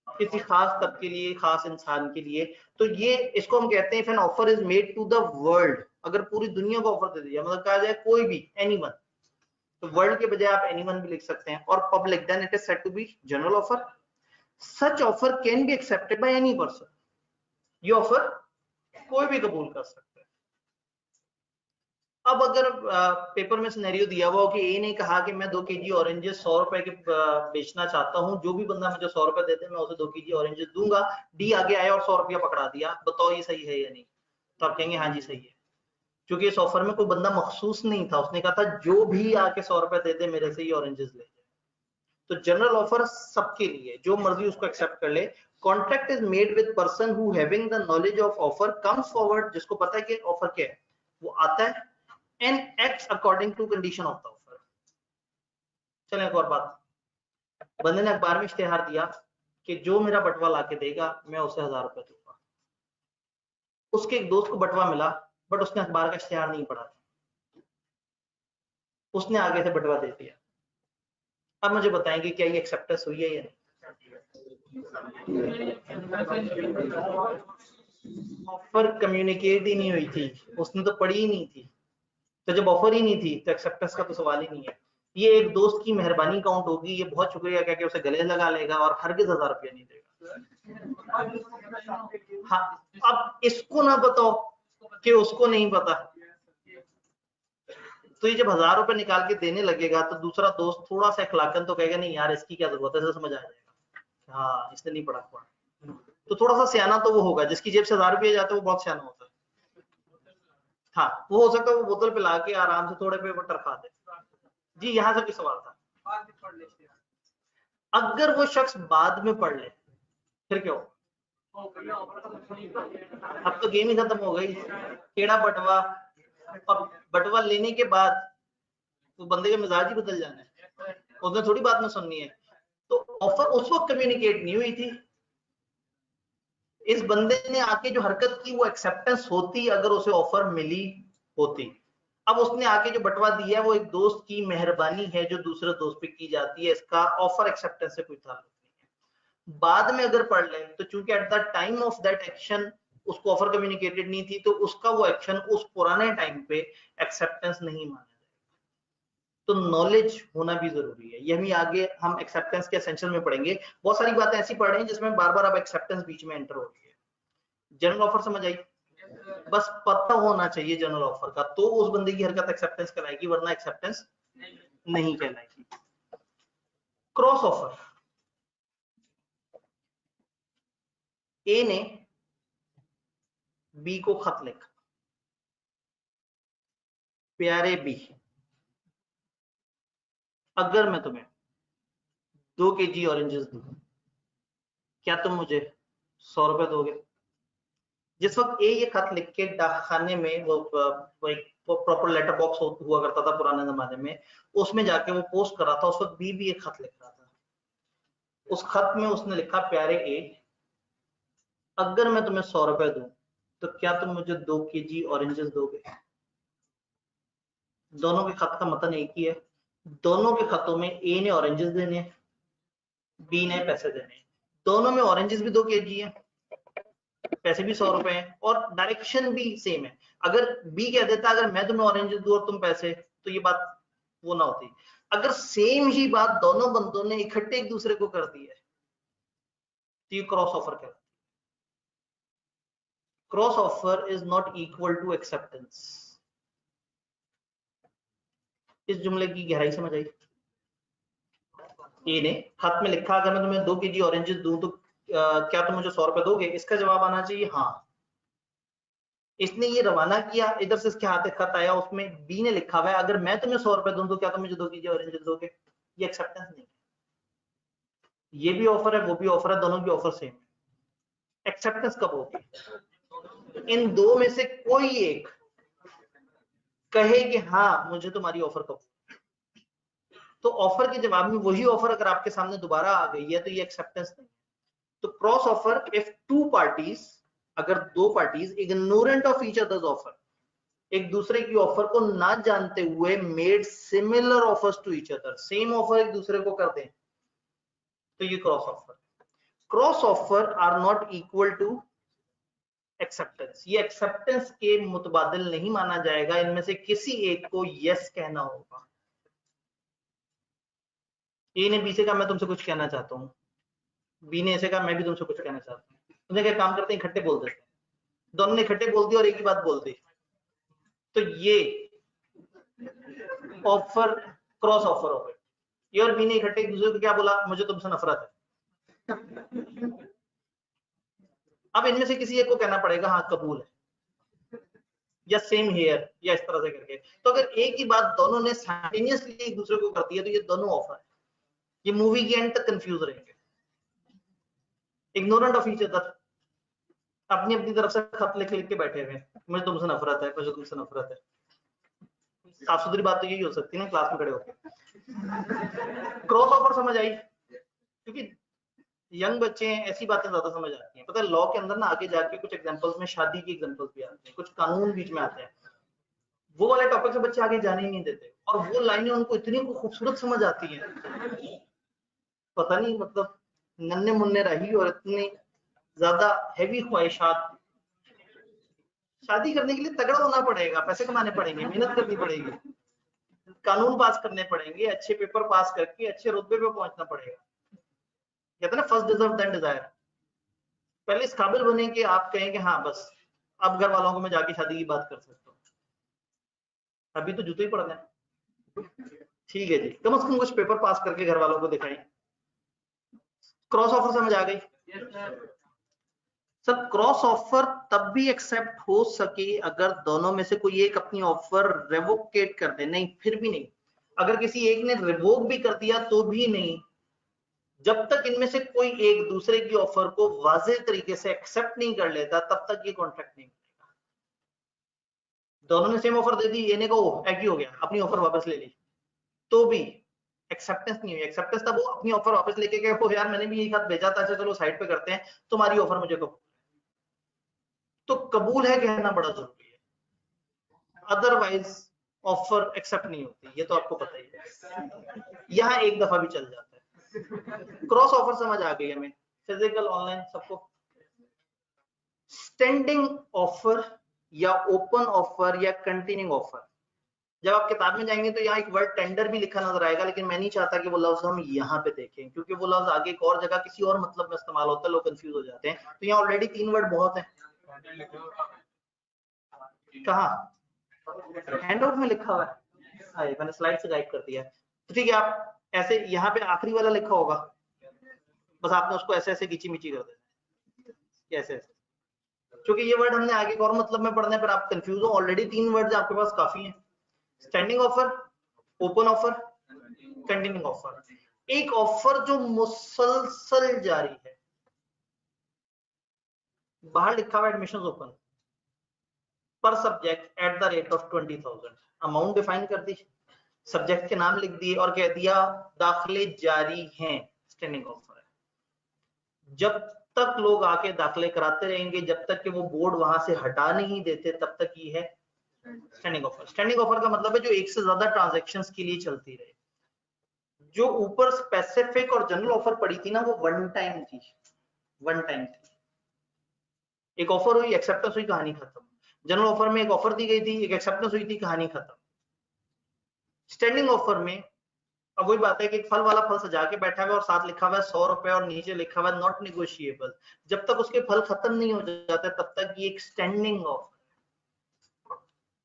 किसी खास तब के लिए, खास इंसान के लिए। तो ये इसको हम कहते हैं, if an offer is made to the world, अगर पूरी दुनिया को ऑफर दे दिया, मतलब कहा जाए कोई भी, एनीवन, तो वर्ल्ड के बजाय आप एनीवन भी लिख सकते हैं, और public, then it is said to be general offer. Such offer can be accepted by any person. ये ऑफर कोई भी कबूल कर सकता है। अब अगर पेपर में सिनेरियो दिया हुआ हो कि ए ने कहा कि मैं 2 केजी ऑरेंजेस 100 रुपए के बेचना चाहता हूं, जो भी बंदा मुझे 100 रुपए देते मैं उसे 2 केजी ऑरेंजेस दूंगा। डी आगे आया और 100 रुपया पकड़ा दिया, बताओ ये सही है या नहीं? तो आप कहेंगे हाँ जी सही है, क्योंकि इस ऑफर में कोई बंदा मखसूस नहीं था, उसने कहा था जो भी आके 100 रुपए दे दे मेरे से ये ऑरेंजेस ले जाए। तो जनरल ऑफर सबके लिए, जो मर्जी उसको एक्सेप्ट कर ले। Contract is made with person who having the knowledge of offer comes forward, जिसको पता है कि ऑफर क्या है, वो आता है and acts according to condition of the offer। चलें एक और बात, बंदे ने अखबार में इश्तेहार दिया कि जो मेरा बटवा लाके देगा मैं उसे 1000 रुपए दूंगा। उसके एक दोस्त को बटवा मिला, बट उसने अखबार का इश्तेहार नहीं पढ़ा था, उसने आगे से बटवा दे दिया। अब मुझे बताएंगे क्या ये एक्सेप्टेंस हुई है या नहीं? ऑफर कम्युनिकेट ही नहीं हुई थी, उसने तो पढ़ी ही नहीं थी, तो जब ऑफर ही नहीं थी तो एक्सेप्टेंस का तो सवाल ही नहीं है। ये एक दोस्त की मेहरबानी काउंट होगी, ये बहुत शुक्रिया कह के उसे गले लगा लेगा और हरगिज 1000 रुपया नहीं देगा। हाँ, अब इसको ना बताओ कि उसको नहीं पता, तो ये जब 1000 रुपए निकाल के देने लगेगा तो दूसरा दोस्त थोड़ा सा अखलाकन तो कहेगा नहीं यार इसकी क्या जरूरत है, समझ आ जाएगा हाँ इसने नहीं पढ़ा हुआ। तो थोड़ा सा सियाना तो वो होगा, जिसकी जेब से 1000 रुपये जाते हैं वो बहुत सियाना होता है। हाँ, वो हो सकता है वो बोतल पे लाके आराम से थोड़े पे टरका दे। जी यहाँ से भी सवाल था, अगर वो शख्स बाद में पढ़ ले फिर क्या हो? अब तो गेम ही खत्म हो गई, केड़ा बटवा, और बटवा लेने के बाद तो बंदे का मिजाज ही बदल जाना है, उसने थोड़ी बात में सुननी है। तो ऑफर उस वक्त कम्युनिकेट नहीं हुई थी, इस बंदे ने आके जो हरकत की वो एक्सेप्टेंस होती अगर उसे ऑफर मिली होती। अब उसने आके जो बटवा दिया है वो एक दोस्त की मेहरबानी है जो दूसरे दोस्त पे की जाती है, इसका ऑफर एक्सेप्टेंस से कोई ताल्लुक नहीं है। बाद में अगर पढ़ लें तो चूंकि at the time of that action उसको ऑफर कम्युनिकेटेड नहीं थी, तो उसका वो एक्शन उस पुराने टाइम पे एक्सेप्टेंस नहीं माना जाएगा। तो नॉलेज होना भी जरूरी है, ये भी आगे हम एक्सेप्टेंस के एसेंशियल में पढ़ेंगे। बहुत सारी बातें ऐसी पढ़ रहे हैं जिसमें बार बार अब एक्सेप्टेंस बीच में एंटर हो रही है। जनरल ऑफर समझ आई? बस पता होना चाहिए जनरल ऑफर का, तो उस बंदे की हरकत एक्सेप्टेंस कहलाएगी, वरना एक्सेप्टेंस नहीं कहलाएगी। क्रॉस ऑफर, ए ने बी को खत लिखा, प्यारे बी अगर मैं तुम्हें 2 केजी ऑरेंजेस दूं क्या तुम मुझे 100 रुपए दोगे? जिस वक्त ए ये खत लिख के डाकखाने में, वो एक प्रॉपर लेटर बॉक्स हुआ करता था पुराने जमाने में, उसमें जाके वो पोस्ट कर रहा था, उस वक्त बी भी एक खत लिख रहा था। उस खत में उसने लिखा, प्यारे ए अगर मैं तुम्हें 100 रुपए दूं तो क्या तुम मुझे 2 केजी ऑरेंजेस दोगे? दोनों के खत का मतलब एक ही है, दोनों के खतों में ए ने ऑरेंजेस देने हैं, बी ने पैसे देने हैं, दोनों में ऑरेंजेस भी 2 केजी है, पैसे भी 100 रुपए हैं और डायरेक्शन भी सेम है। अगर बी कह देता अगर मैं तुम्हें ऑरेंजेस दूं और तुम पैसे, तो ये बात वो ना होती। अगर सेम ही बात दोनों बंदों ने इकट्ठे एक दूसरे को कर दी है तो ये क्रॉस ऑफर कहलाता है। Cross offer is not equal to acceptance. इस जुमले की गहराई समझ आई? ए ने खत में लिखा अगर मैं तुम्हें 2 केजी ऑरेंजेस दूं तो क्या तुम मुझे 100 रुपए दोगे? इसका जवाब आना चाहिए हाँ। इसने ये रवाना किया, इधर से इसके हाथ खत आया, उसमें बी ने लिखा हुआ है अगर मैं तुम्हें 100 रुपए दूं तो क्या तुम मुझे 2 केजी ऑरेंजेस दोगे? ये एक्सेप्टेंस नहीं है। ये भी ऑफर है, वो भी ऑफर है, दोनों की ऑफर सेम है। एक्सेप्टेंस कब होगी? इन दो में से कोई एक कहे कि हाँ मुझे तुम्हारी ऑफर कब, तो ऑफर के जवाब में वही ऑफर अगर आपके सामने दोबारा आ गई है तो ये एक्सेप्टेंस नहीं। तो cross offer if two parties, अगर दो parties ignorant of each others offer, एक दूसरे की ऑफर को ना जानते हुए made similar offers to each other, same offer एक दूसरे को कर दें, तो ये cross offer. Cross offer are not equal to acceptance, ये एक्सेप्टेंस के मुतबादिल नहीं माना जाएगा, इनमें से किसी एक को यस कहना होगा। ए ने बी से कहा मैं तुमसे कुछ कहना चाहता हूँ, बी ने ऐसे कहा मैं भी तुमसे कुछ कहना चाहता हूँ, तुमने क्या काम करते हैं इकट्ठे बोल देते हैं, दोनों ने इकट्ठे बोल दिया और एक ही बात बोल दी, तो ये ऑफर क्रॉस ऑफर हो गए। ये और बी ने इकट्ठे एक दूसरे को क्या बोला, मुझे तुमसे नफरत है। अब इनमें से किसी एक को कहना पड़ेगा हाँ कबूल है, या सेम हेयर, या इस तरह से करके। तो अगर एक ही बात दोनों ने साइमल्टेनियसली एक दूसरे को कर दिया तो ये दोनों ऑफर है, ये मूवी के एंड तक कंफ्यूज रहेंगे, इग्नोरेंट ऑफ ईच अदर, अपनी अपनी तरफ से खत लिख लिख के बैठे हुए, मुझे तुमसे नफरत है, मुझे तुमसे नफरत है। साफ सुथरी बात तो यही हो सकती है ना क्लास में खड़े होकर। क्रॉस ऑफर समझ आई? क्योंकि यंग बच्चे हैं, ऐसी बातें ज्यादा समझ आती हैं। पता है लॉ के अंदर ना आगे जाके कुछ एग्जांपल्स में शादी की एग्जांपल्स भी आते हैं, कुछ कानून बीच में आते हैं, वो वाले टॉपिक से बच्चे आगे जाने ही नहीं देते, और वो लाइनें उनको इतनी खूबसूरत समझ आती हैं, पता नहीं मतलब नन्हे मुन्ने रही और इतनी ज्यादा हैवी ख्वाहिशात। शादी करने के लिए तगड़ा होना पड़ेगा, पैसे कमाने पड़ेंगे, मेहनत करनी पड़ेगी, कानून पास करने पड़ेंगे, अच्छे पेपर पास करके अच्छे रुतबे पे पहुंचना पड़ेगा। कहते हैं ना फर्स्ट डिजर्व देन डिजायर, पहले इस काबिल बने कि आप कहें कि हाँ बस अब घर वालों को मैं जाके शादी की बात कर सकता हूँ, अभी तो जूते ही पड़ना है। ठीक है जी, कम से कम कुछ पेपर पास करके घर वालों को दिखाएं। क्रॉस ऑफर समझ आ गई? सर क्रॉस ऑफर तब भी एक्सेप्ट हो सके अगर दोनों में से कोई एक अपनी ऑफर रेवोकेट कर दे, नहीं फिर भी नहीं। अगर किसी एक ने रिवोक भी कर दिया तो भी नहीं, जब तक इनमें से कोई एक दूसरे की ऑफर को वाज़ेह तरीके से एक्सेप्ट नहीं कर लेता तब तक ये कॉन्ट्रैक्ट नहीं बनेगा। दोनों ने सेम ऑफर दे दी, ये ने कहा एक ही हो गया, अपनी ऑफर वापस ले ली, तो भी एक्सेप्टेंस नहीं हुई। एक्सेप्टेंस तब वो अपनी ऑफर वापस लेके गए, हो यार मैंने भी यही खत भेजा था, चलो साइड पे करते हैं, तुम्हारी ऑफर मुझे कबूल। तो कबूल है कहना बड़ा जरूरी है, अदरवाइज ऑफर एक्सेप्ट नहीं होती, ये तो आपको पता ही है। यहाँ एक दफा भी चल जाता है। क्रॉस ऑफर समझ आ गई हमें, फिजिकल ऑनलाइन सबको। स्टैंडिंग ऑफर या ओपन ऑफर या कंटिन्यूइंग ऑफर, जब आप किताब में जाएंगे तो यहाँ एक वर्ड टेंडर भी लिखा नजर आएगा, लेकिन मैं नहीं चाहता कि वो लफ्ज हम यहाँ पे देखें, क्योंकि वो लफ्ज आगे एक और जगह किसी और मतलब में इस्तेमाल होता है, लोग कंफ्यूज हो जाते हैं। तो यहाँ ऑलरेडी 3 वर्ड बहुत है। कहाँ हैंडआउट में लिखा हुआ है, मैंने स्लाइड से गाइड कर दिया। तो ठीक है, आप ऐसे यहाँ पे आखिरी वाला लिखा होगा, बस आपने उसको ऐसे ऐसे खींची मिची कर देना, ऐसे ऐसे, क्योंकि ये वर्ड हमने आगे और मतलब में पढ़ने पर आप कंफ्यूज हो। ऑलरेडी 3 वर्ड आपके पास काफी हैं, standing offer, open offer, continuing offer. एक ऑफर जो मुसलसल जारी है, बाहर लिखा हुआ एडमिशन ओपन पर subject at the rate of 20,000, amount define कर दी, सब्जेक्ट के नाम लिख दिए और कह दिया दाखिले जारी हैं, स्टैंडिंग ऑफर है। जब तक लोग आके दाखिले कराते रहेंगे, जब तक कि वो बोर्ड वहां से हटा नहीं देते, तब तक ये है स्टैंडिंग ऑफर। स्टैंडिंग ऑफर का मतलब है जो एक से ज्यादा ट्रांजैक्शंस के लिए चलती रहे। जो ऊपर स्पेसिफिक और जनरल ऑफर पड़ी थी ना, वो वन टाइम थी, वन टाइम थी। एक ऑफर हुई, एक्सेप्टेंस हुई, कहानी खत्म। जनरल ऑफर में एक ऑफर दी गई थी, एक एक्सेप्टेंस हुई थी, कहानी खत्म। स्टैंडिंग ऑफर में अब वही बात है कि एक फल वाला फल सजा के बैठा हुआ और साथ लिखा हुआ है 100 रुपए और नीचे लिखा हुआ है नॉट नेगोशिएबल, जब तक उसके फल खत्म नहीं हो जाते तब तक ये एक स्टैंडिंग ऑफर।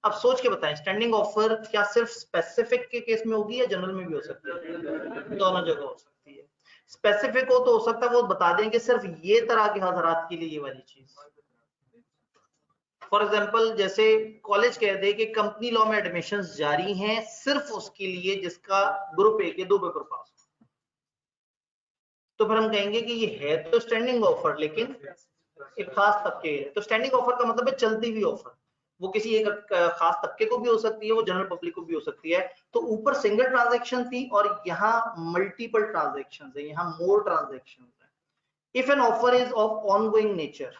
अब सोच के बताएं, स्टैंडिंग ऑफर क्या सिर्फ स्पेसिफिक के केस में होगी या जनरल में भी हो सकती है? दोनों जगह हो सकती है। स्पेसिफिक हो तो हो सकता है वो बता दें कि सिर्फ ये तरह के हजरात के लिए ये वाली चीज। फॉर एग्जाम्पल जैसे कॉलेज कह दे कि कंपनी लॉ में एडमिशन जारी हैं सिर्फ उसके लिए जिसका ग्रुप ए के 2 पेपर पास हो, तो फिर हम कहेंगे कि ये है तो स्टैंडिंग ऑफर, लेकिन एक खास तबके है। तो स्टैंडिंग ऑफर का मतलब है चलती हुई ऑफर, वो किसी एक खास तबके को भी हो सकती है, वो जनरल पब्लिक को भी हो सकती है। तो ऊपर सिंगल ट्रांजैक्शन थी और यहाँ मल्टीपल ट्रांजैक्शन है, यहाँ मोर ट्रांजैक्शन है। If an offer is of ongoing nature,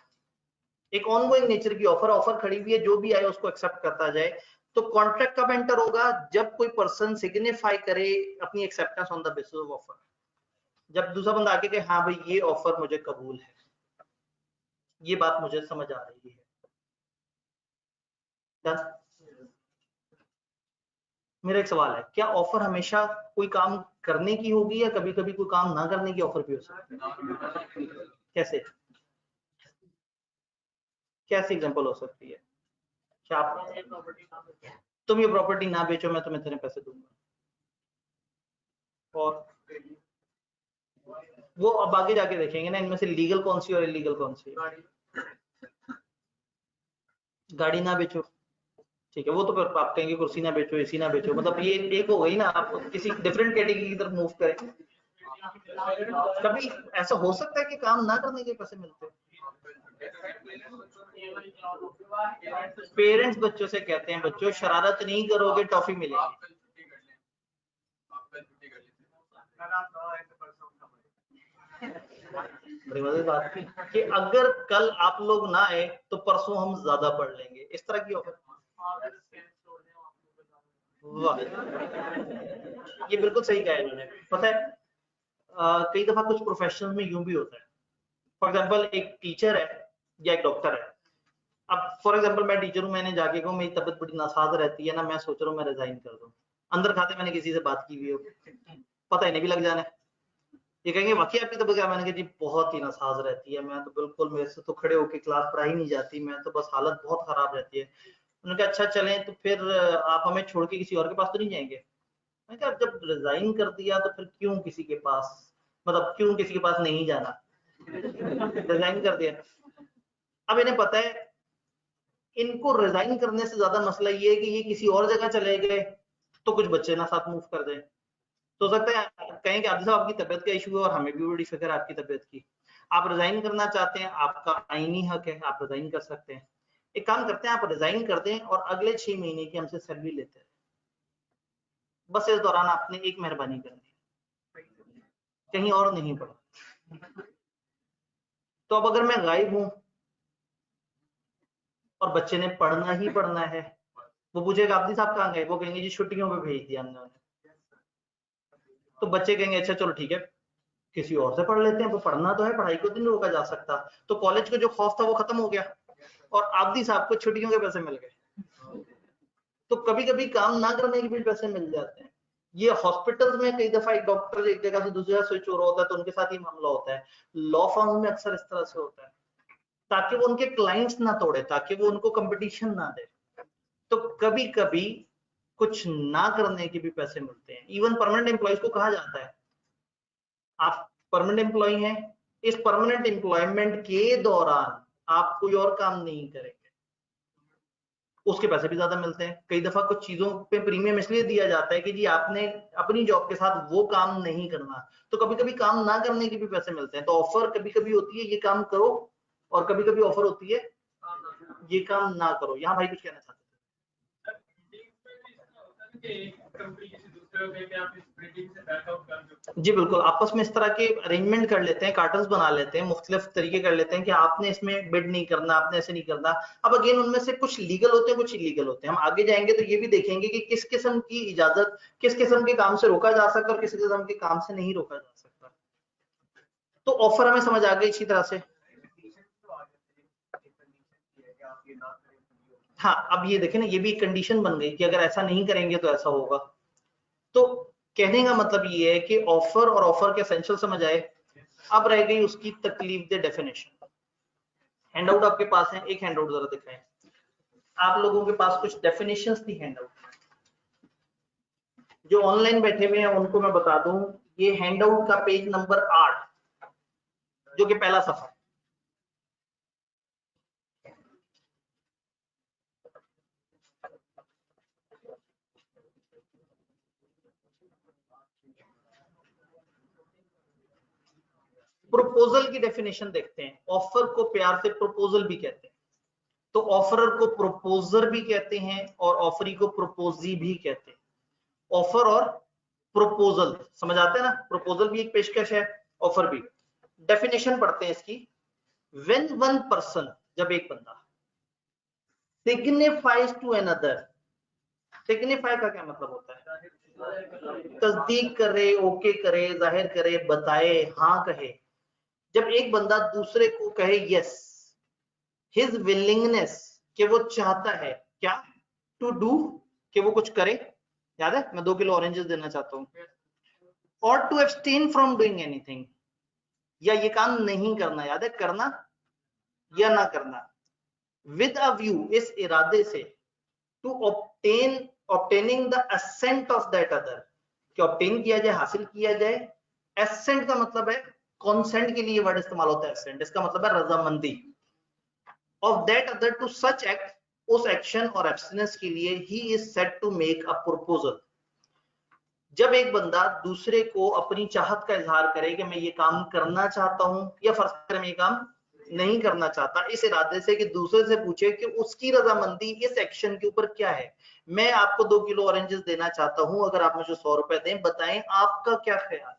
एक ऑनगोइंग नेचर की ऑफर खड़ी हुई है, जो भी आए उसको एक्सेप्ट करता जाए, तो कॉन्ट्रैक्ट कब एंटर होगा? जब कोई पर्सन सिग्निफाई करे अपनी acceptance on the basis of offer. जब दूसरा बंदा आके कहे हाँ भाई ये ऑफर मुझे कबूल है, ये बात मुझे समझ आ रही है। डन? मेरा एक सवाल है, क्या ऑफर हमेशा कोई काम करने की होगी या कभी कभी कोई काम ना करने की ऑफर भी हो सकती है? कैसे कैसे एग्जांपल हो सकती है? क्या आप तुम ये प्रॉपर्टी ना बेचो, मैं तुम्हें इतने पैसे दूंगा, और वो अब आगे जाके देखेंगे ना इनमें से लीगल कौन सी और इलीगल कौन सी है। गाड़ी ना बेचो, ठीक है, वो तो फिर आप कहेंगे कुर्सी ना बेचो, एसी ना बेचो, मतलब ये एक हो गई ना, आप किसी डिफरेंट कैटेगरी की तरफ मूव करें। कभी ऐसा हो सकता है कि काम ना करने के पैसे मिलते हैं। पेरेंट्स बच्चों से कहते हैं बच्चों शरारत नहीं करोगे टॉफी मिलेगी। बड़ी मजेदार बात थी कि अगर कल आप लोग ना आए तो परसों हम ज्यादा पढ़ लेंगे, इस तरह की ऑफर। वाह, ये बिल्कुल सही कहा इन्होंने। पता है कई दफा कुछ प्रोफेशनल में यूं भी होता है। फॉर एग्जांपल एक टीचर है या एक डॉक्टर है। अब फॉर एग्जांपल मैं टीचर हूं, मैंने जाके कहूं मेरी तबीयत बड़ी नासाज रहती है ना, मैं सोच रहा हूं मैं रिजाइन कर दूं। अंदर खाते मैंने किसी से बात की हुई हो, पता ही नहीं भी लग जाना है। ये कहेंगे वाकई आपकी तबीयत क्या? मैंने कहा जी बहुत ही नासाज रहती है, मैं तो बिल्कुल, मेरे से तो खड़े होकर क्लास पढ़ाई नहीं जाती, मैं तो बस हालत बहुत खराब रहती है। उन्होंने कहा अच्छा चलें तो फिर आप हमें छोड़ के किसी और के पास तो नहीं जाएंगे? मैंने कहा जब रिजाइन कर दिया तो फिर क्यों किसी के पास, मतलब क्यों किसी के पास नहीं जाना, रिजाइन कर दिया। अब इन्हें पता है इनको रिजाइन करने से ज्यादा मसला ये है कि ये किसी और जगह चले गए तो कुछ बच्चे ना साथ मूव कर दें। तो हो सकता है कहें कि आदिल साहब आपकी तबीयत का इशू है और हमें भी बड़ी फिक्र है आपकी तबीयत की, आप रिजाइन करना चाहते हैं, आपका आईनी हक है, आप रिजाइन कर सकते हैं। एक काम करते हैं आप रिजाइन कर दें और अगले 6 महीने की हमसे सैलरी लेते हैं, बस इस दौरान आपने एक मेहरबानी करनी है, कहीं और नहीं पड़ा। तो अब अगर मैं गायब हूं और बच्चे ने पढ़ना ही पढ़ना है, वो पूछेगा आदिल साहब कहाँ गए? वो कहेंगे जी छुट्टियों पे भेज दिया हमने उन्हें। तो बच्चे कहेंगे अच्छा चलो ठीक है किसी और से पढ़ लेते हैं, वो पढ़ना तो है, पढ़ाई को तो नहीं रोका जा सकता। तो कॉलेज का जो खौफ था वो खत्म हो गया और आदिल साहब को छुट्टियों के पैसे मिल गए। तो कभी कभी काम ना करने के भी पैसे मिल जाते हैं। ये हॉस्पिटल्स में कई दफा एक डॉक्टर एक जगह से दूसरी जगह स्विच हो रहा होता है तो उनके साथ ही मामला होता है। लॉ फर्म में अक्सर इस तरह से होता है ताकि वो उनके क्लाइंट्स ना तोड़े, ताकि वो उनको कंपटीशन ना दे। तो कभी कभी कुछ ना करने के भी पैसे मिलते हैं। इवन परमानेंट एम्प्लॉयज को कहा जाता है आप परमानेंट एम्प्लॉय हैं, इस परमानेंट एम्प्लॉयमेंट के दौरान आप कोई और काम नहीं करेंगे, उसके पैसे भी ज्यादा मिलते हैं। कई दफा कुछ चीजों पे प्रीमियम इसलिए दिया जाता है कि जी आपने अपनी जॉब के साथ वो काम नहीं करना, तो कभी कभी काम ना करने के भी पैसे मिलते हैं। तो ऑफर कभी कभी होती है ये काम करो और कभी कभी ऑफर होती है ये काम ना करो। यहाँ भाई कुछ कहना चाहते हैं? जी बिल्कुल, आपस में इस तरह के अरेंजमेंट कर लेते हैं, कार्टल्स बना लेते हैं, मुख्तलिफ तरीके कर लेते हैं कि आपने इसमें बिड नहीं करना, आपने ऐसे नहीं करना। अब अगेन उनमें से कुछ लीगल होते हैं, कुछ इलीगल होते हैं। हम आगे जाएंगे तो ये भी देखेंगे कि किस किस्म की इजाजत किस किस्म के काम से रोका जा सकता है और किस किस्म के काम से नहीं रोका जा सकता। तो ऑफर हमें समझ आ गई इसी तरह से। हाँ, अब ये देखें ना, ये भी एक कंडीशन बन गई कि अगर ऐसा नहीं करेंगे तो ऐसा होगा। तो कहने का मतलब ये है कि ऑफर और ऑफर के एसेंशियल समझ आए। अब रह गई उसकी तकलीफ दे डेफिनेशन। हैंडआउट आपके पास है, एक हैंडआउट जरा दिखाएं। आप लोगों के पास कुछ डेफिनेशंस थी हैंडआउट, जो ऑनलाइन बैठे हुए हैं उनको मैं बता दूं, ये हैंडआउट का पेज नंबर 8 जो कि पहला सफा। प्रपोजल की डेफिनेशन देखते हैं। ऑफर को प्यार से प्रपोजल भी कहते हैं, तो ऑफरर को प्रपोजर भी कहते हैं और ऑफरी को प्रपोजी भी कहते हैं। ऑफर और प्रपोजल समझ आते हैं ना, प्रपोजल भी एक पेशकश है, ऑफर भी। डेफिनेशन पढ़ते हैं इसकी। व्हेन वन पर्सन, जब एक बंदा सिग्निफाइज टू अनदर, सिग्निफाई का क्या मतलब होता है? तस्दीक करे, ओके करे, जाहिर करे, बताए, हाँ कहे। जब एक बंदा दूसरे को कहे यस, हिज विलिंगनेस, कि वो चाहता है क्या, टू डू, कि वो कुछ करे। याद है मैं 2 किलो ऑरेंजेस देना चाहता हूं। और to abstain from doing anything, या ये काम नहीं करना, याद है, करना या ना करना। विद अ व्यू, इस इरादे से, to obtaining the assent of that other, कि ऑब्टेन किया जाए, हासिल किया जाए। एसेंट का मतलब है कॉन्सेंट के लिए वर्ड इस्तेमाल होता है एसेंट, इसका मतलब है रजामंदी। Of that other to such act, उस एक्शन और एब्सटिनेंस के लिए ही is said to make a proposal. जब एक बंदा दूसरे को अपनी चाहत का इजहार करे कि मैं ये काम करना चाहता हूं, या फर्ज करें मैं ये काम नहीं करना चाहता, इस इरादे से कि दूसरे से पूछे कि उसकी रजामंदी इस एक्शन के ऊपर क्या है। मैं आपको 2 किलो ऑरेंजेस देना चाहता हूं, अगर आप मुझे 100 रुपए दें, बताएं आपका क्या ख्याल है।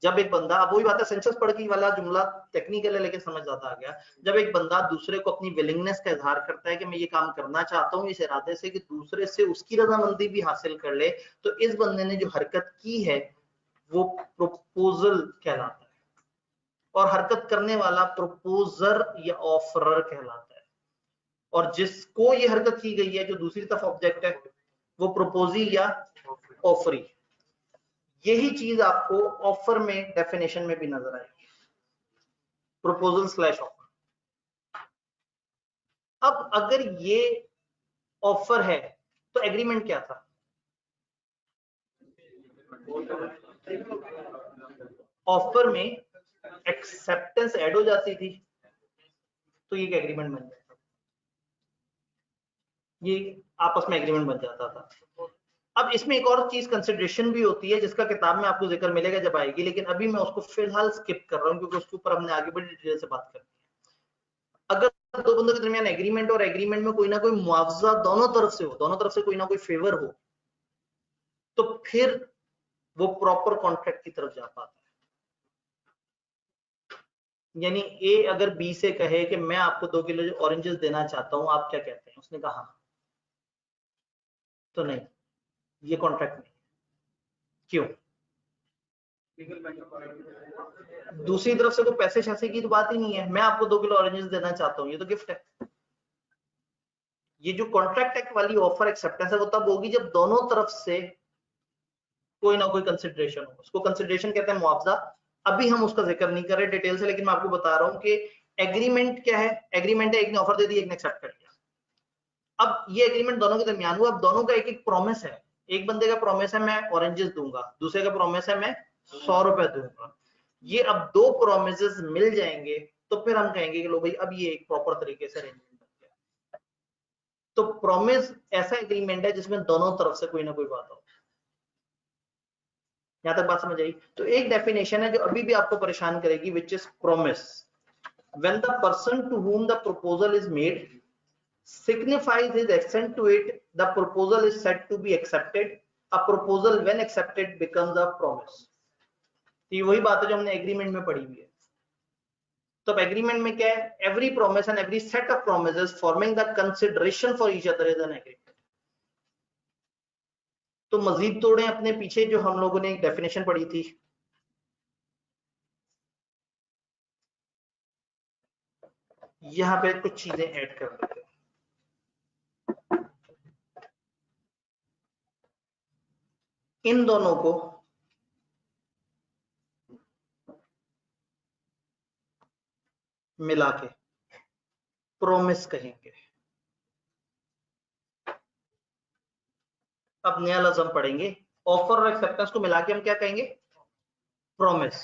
जब एक बंदा, अब वही बात है, सेंसस पढ़ के वाला जुमला टेक्निकल है लेकिन समझ आता आ गया। जब एक बंदा दूसरे को अपनी विलिंगनेस का इजहार करता है कि मैं ये काम करना चाहता हूं, इस इरादे से कि दूसरे से उसकी रजामंदी भी हासिल कर ले, तो इस बंदे ने जो हरकत की है वो प्रपोजल कहलाता है। और हरकत करने वाला प्रपोजर या ऑफरर कहलाता है। और जिसको ये हरकत की गई है, जो दूसरी तरफ ऑब्जेक्ट है, वो प्रपोजी या ऑफरी। यही चीज आपको ऑफर में डेफिनेशन में भी नजर आएगी, प्रपोजल स्लैश ऑफर। अब अगर ये ऑफर है तो एग्रीमेंट क्या था? ऑफर में एक्सेप्टेंस ऐड हो जाती थी तो ये एग्रीमेंट बन जाता था, ये आपस में एग्रीमेंट बन जाता था। अब इसमें एक और चीज कंसिडरेशन भी होती है जिसका किताब में आपको जिक्र मिलेगा जब आएगी, लेकिन अभी मैं उसको फिलहाल स्किप कर रहा हूं क्योंकि उसके ऊपर हमने आगे बड़ी डिटेल से बात करनी है। अगर दो बंदों के दरमियान एग्रीमेंट और एग्रीमेंट में कोई ना कोई मुआवजा दोनों तरफ से हो, दोनों तरफ से कोई ना कोई फेवर हो, तो फिर वो प्रॉपर कॉन्ट्रैक्ट की तरफ जा पाता है। यानी ए अगर बी से कहे कि मैं आपको 2 किलो ऑरेंजेस देना चाहता हूं, आप क्या कहते हैं? उसने कहा तो नहीं, ये कॉन्ट्रैक्ट नहीं। क्यों? दूसरी तरफ से कोई पैसे शैसे की तो बात ही नहीं है, मैं आपको 2 किलो ऑरेंजेस देना चाहता हूं, ये तो गिफ्ट है। ये जो कॉन्ट्रैक्ट एक्ट वाली ऑफर एक्सेप्टेंस है वो तब होगी जब दोनों तरफ से कोई ना कोई कंसिडरेशन हो। उसको कंसिडरेशन कहते हैं मुआवजा। अभी हम उसका जिक्र नहीं कर रहे डिटेल से, लेकिन मैं आपको बता रहा हूं कि एग्रीमेंट क्या है। एग्रीमेंट है एक ने ऑफर दे दी, एक ने एक्सेप्ट कर लिया। अब ये एग्रीमेंट दोनों के दरमियान हुआ। अब दोनों का एक एक प्रॉमिस है। एक बंदे का प्रॉमिस है मैं ऑरेंजेस दूंगा, दूसरे का प्रॉमिस है मैं 100 रुपए दूंगा। ये अब 2 प्रॉमिसेस मिल जाएंगे तो फिर हम कहेंगे कि लो भाई अब ये एक प्रॉपर तरीके से अरेंजमेंट बन गया। तो प्रॉमिस ऐसा एग्रीमेंट है जिसमें दोनों तरफ से कोई ना कोई बात हो। यहां तक बात समझ आई? तो एक डेफिनेशन है जो अभी भी आपको परेशान करेगी, which is promise. When the person to whom the proposal is made signifies his assent to it, the proposal is said to be accepted. A proposal when accepted becomes a promise. तो ये वही बात है जो हमने एग्रीमेंट में पढ़ी हुई है। तो एग्रीमेंट में क्या है? Every promise and every set of promises forming the consideration for each other is an agreement. तो मजीद तोड़े अपने पीछे जो हम लोगों ने एक डेफिनेशन पढ़ी थी, यहां पे कुछ चीजें ऐड कर देते हैं। इन दोनों को मिला के प्रोमिस कहेंगे। अब नया लफ्ज़ हम पढ़ेंगे। ऑफर और एक्सेप्टेंस को मिला के हम क्या कहेंगे? प्रोमिस।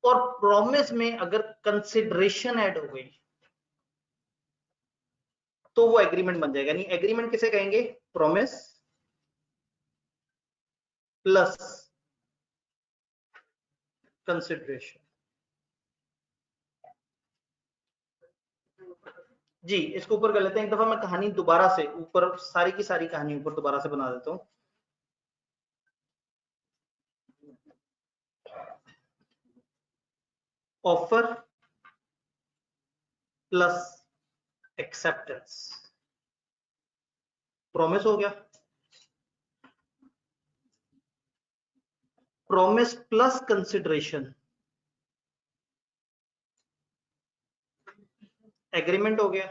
और प्रोमिस में अगर कंसिडरेशन ऐड हो गई तो वो एग्रीमेंट बन जाएगा। यानी एग्रीमेंट किसे कहेंगे? Promise plus consideration. जी इसको ऊपर कर लेते हैं। एक दफा मैं कहानी दोबारा से ऊपर सारी की सारी कहानी ऊपर दोबारा से बना देता हूँ। ऑफर प्लस एक्सेप्टेंस, प्रॉमिस हो गया, प्रॉमिस प्लस कंसिडरेशन, एग्रीमेंट हो गया,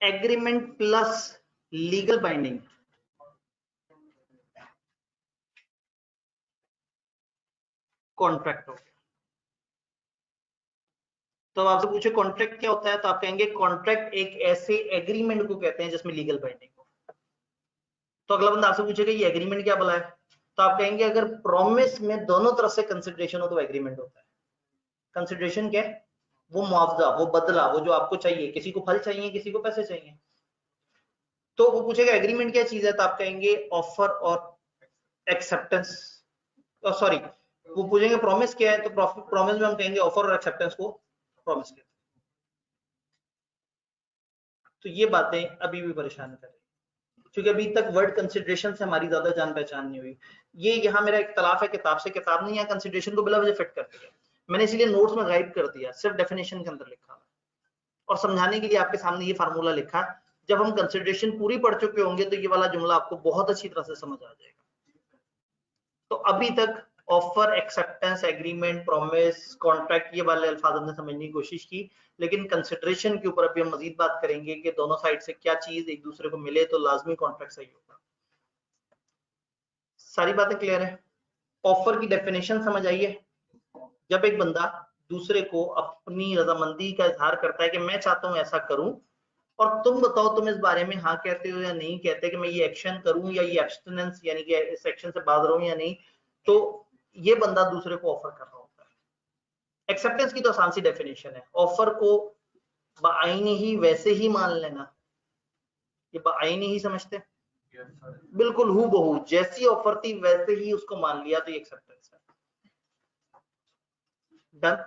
agreement plus legal binding, contract हो गया। तो आपसे पूछे कॉन्ट्रैक्ट क्या होता है, तो आप कहेंगे कॉन्ट्रैक्ट एक ऐसे एग्रीमेंट को कहते हैं जिसमें लीगल बाइंडिंग हो। तो अगला बंदा आपसे पूछेगा ये एग्रीमेंट क्या भला है, तो आप कहेंगे अगर प्रॉमिस में दोनों तरफ से कंसिडरेशन हो तो एग्रीमेंट होता है। कंसिडरेशन क्या है, वो मुआवजा, वो बदला, वो जो आपको चाहिए, किसी को फल चाहिए, किसी को पैसे चाहिए। तो वो पूछेगा एग्रीमेंट क्या चीज है, तो आप कहेंगे ऑफर और एक्सेप्टेंस, सॉरी वो पूछेंगे प्रॉमिस क्या है, तो प्रॉमिस में हम कहेंगे ऑफर और एक्सेप्टेंस को प्रॉमिस कहते हैं। तो ये बातें अभी भी परेशान कर रही है, क्योंकि अभी तक वर्ड कंसिडरेशन से हमारी ज्यादा जान पहचान नहीं हुई। ये यहाँ मेरा इख्तलाफ है किताब से, किताब ने यहाँ कंसिडरेशन को बिला वजह फिट कर दिया, मैंने इसलिए नोट्स में गाइड कर दिया, सिर्फ डेफिनेशन के अंदर लिखा और समझाने के लिए आपके सामने ये फार्मूला लिखा। जब हम कंसिडरेशन पूरी पढ़ चुके होंगे तो ये वाला जुमला आपको बहुत अच्छी तरह से समझ आ जाएगा। तो अभी तक offer, acceptance, agreement, promise, contract, ये वाले अल्फाज हमने समझने की कोशिश की, लेकिन कंसिडरेशन के ऊपर अभी हम मजीद बात करेंगे कि दोनों साइड से क्या चीज एक दूसरे को मिले तो लाजमी कॉन्ट्रैक्ट सही होगा। सारी बातें क्लियर है? ऑफर की डेफिनेशन समझ आई है? जब एक बंदा दूसरे को अपनी रजामंदी का इजहार करता है कि मैं चाहता हूं ऐसा करूं, और तुम बताओ तुम इस बारे में हाँ कहते हो या नहीं कहते कि मैं ये एक्शन करूं या ये एब्स्टिनेंस यानी कि इस एक्शन से बाज रहूं या नहीं, तो ये बंदा दूसरे को ऑफर कर रहा होता है। एक्सेप्टेंस की तो आसान सी डेफिनेशन है, ऑफर को बाआईनी ही वैसे ही मान लेना, ये बाआईनी ही समझते हैं, बिल्कुल हूबहू जैसी ऑफर थी वैसे ही उसको मान लिया, तो ये एक्सेप्टेंस है। डन।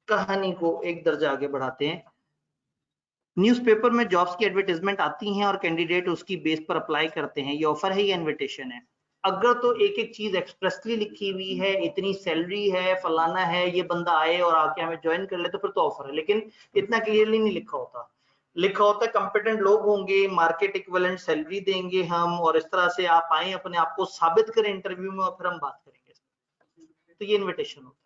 कहानी को एक दर्जा आगे बढ़ाते हैं। न्यूज़पेपर में जॉब्स की एडवर्टाइजमेंट आती हैं और कैंडिडेट उसकी बेस पर अप्लाई करते हैं, ये ऑफर है या इनविटेशन है? अगर तो एक एक चीज एक्सप्रेसली लिखी हुई है, इतनी सैलरी है, फलाना है, ये बंदा आए और आके हमें ज्वाइन कर ले, तो फिर तो ऑफर है। लेकिन इतना क्लियरली नहीं लिखा होता, लिखा होता है कंपिटेंट लोग होंगे, मार्केट इक्विवेलेंट सैलरी देंगे हम, और इस तरह से आप आए, अपने आप को साबित करें इंटरव्यू में, और फिर हम बात करेंगे। तो ये इन्विटेशन होता है,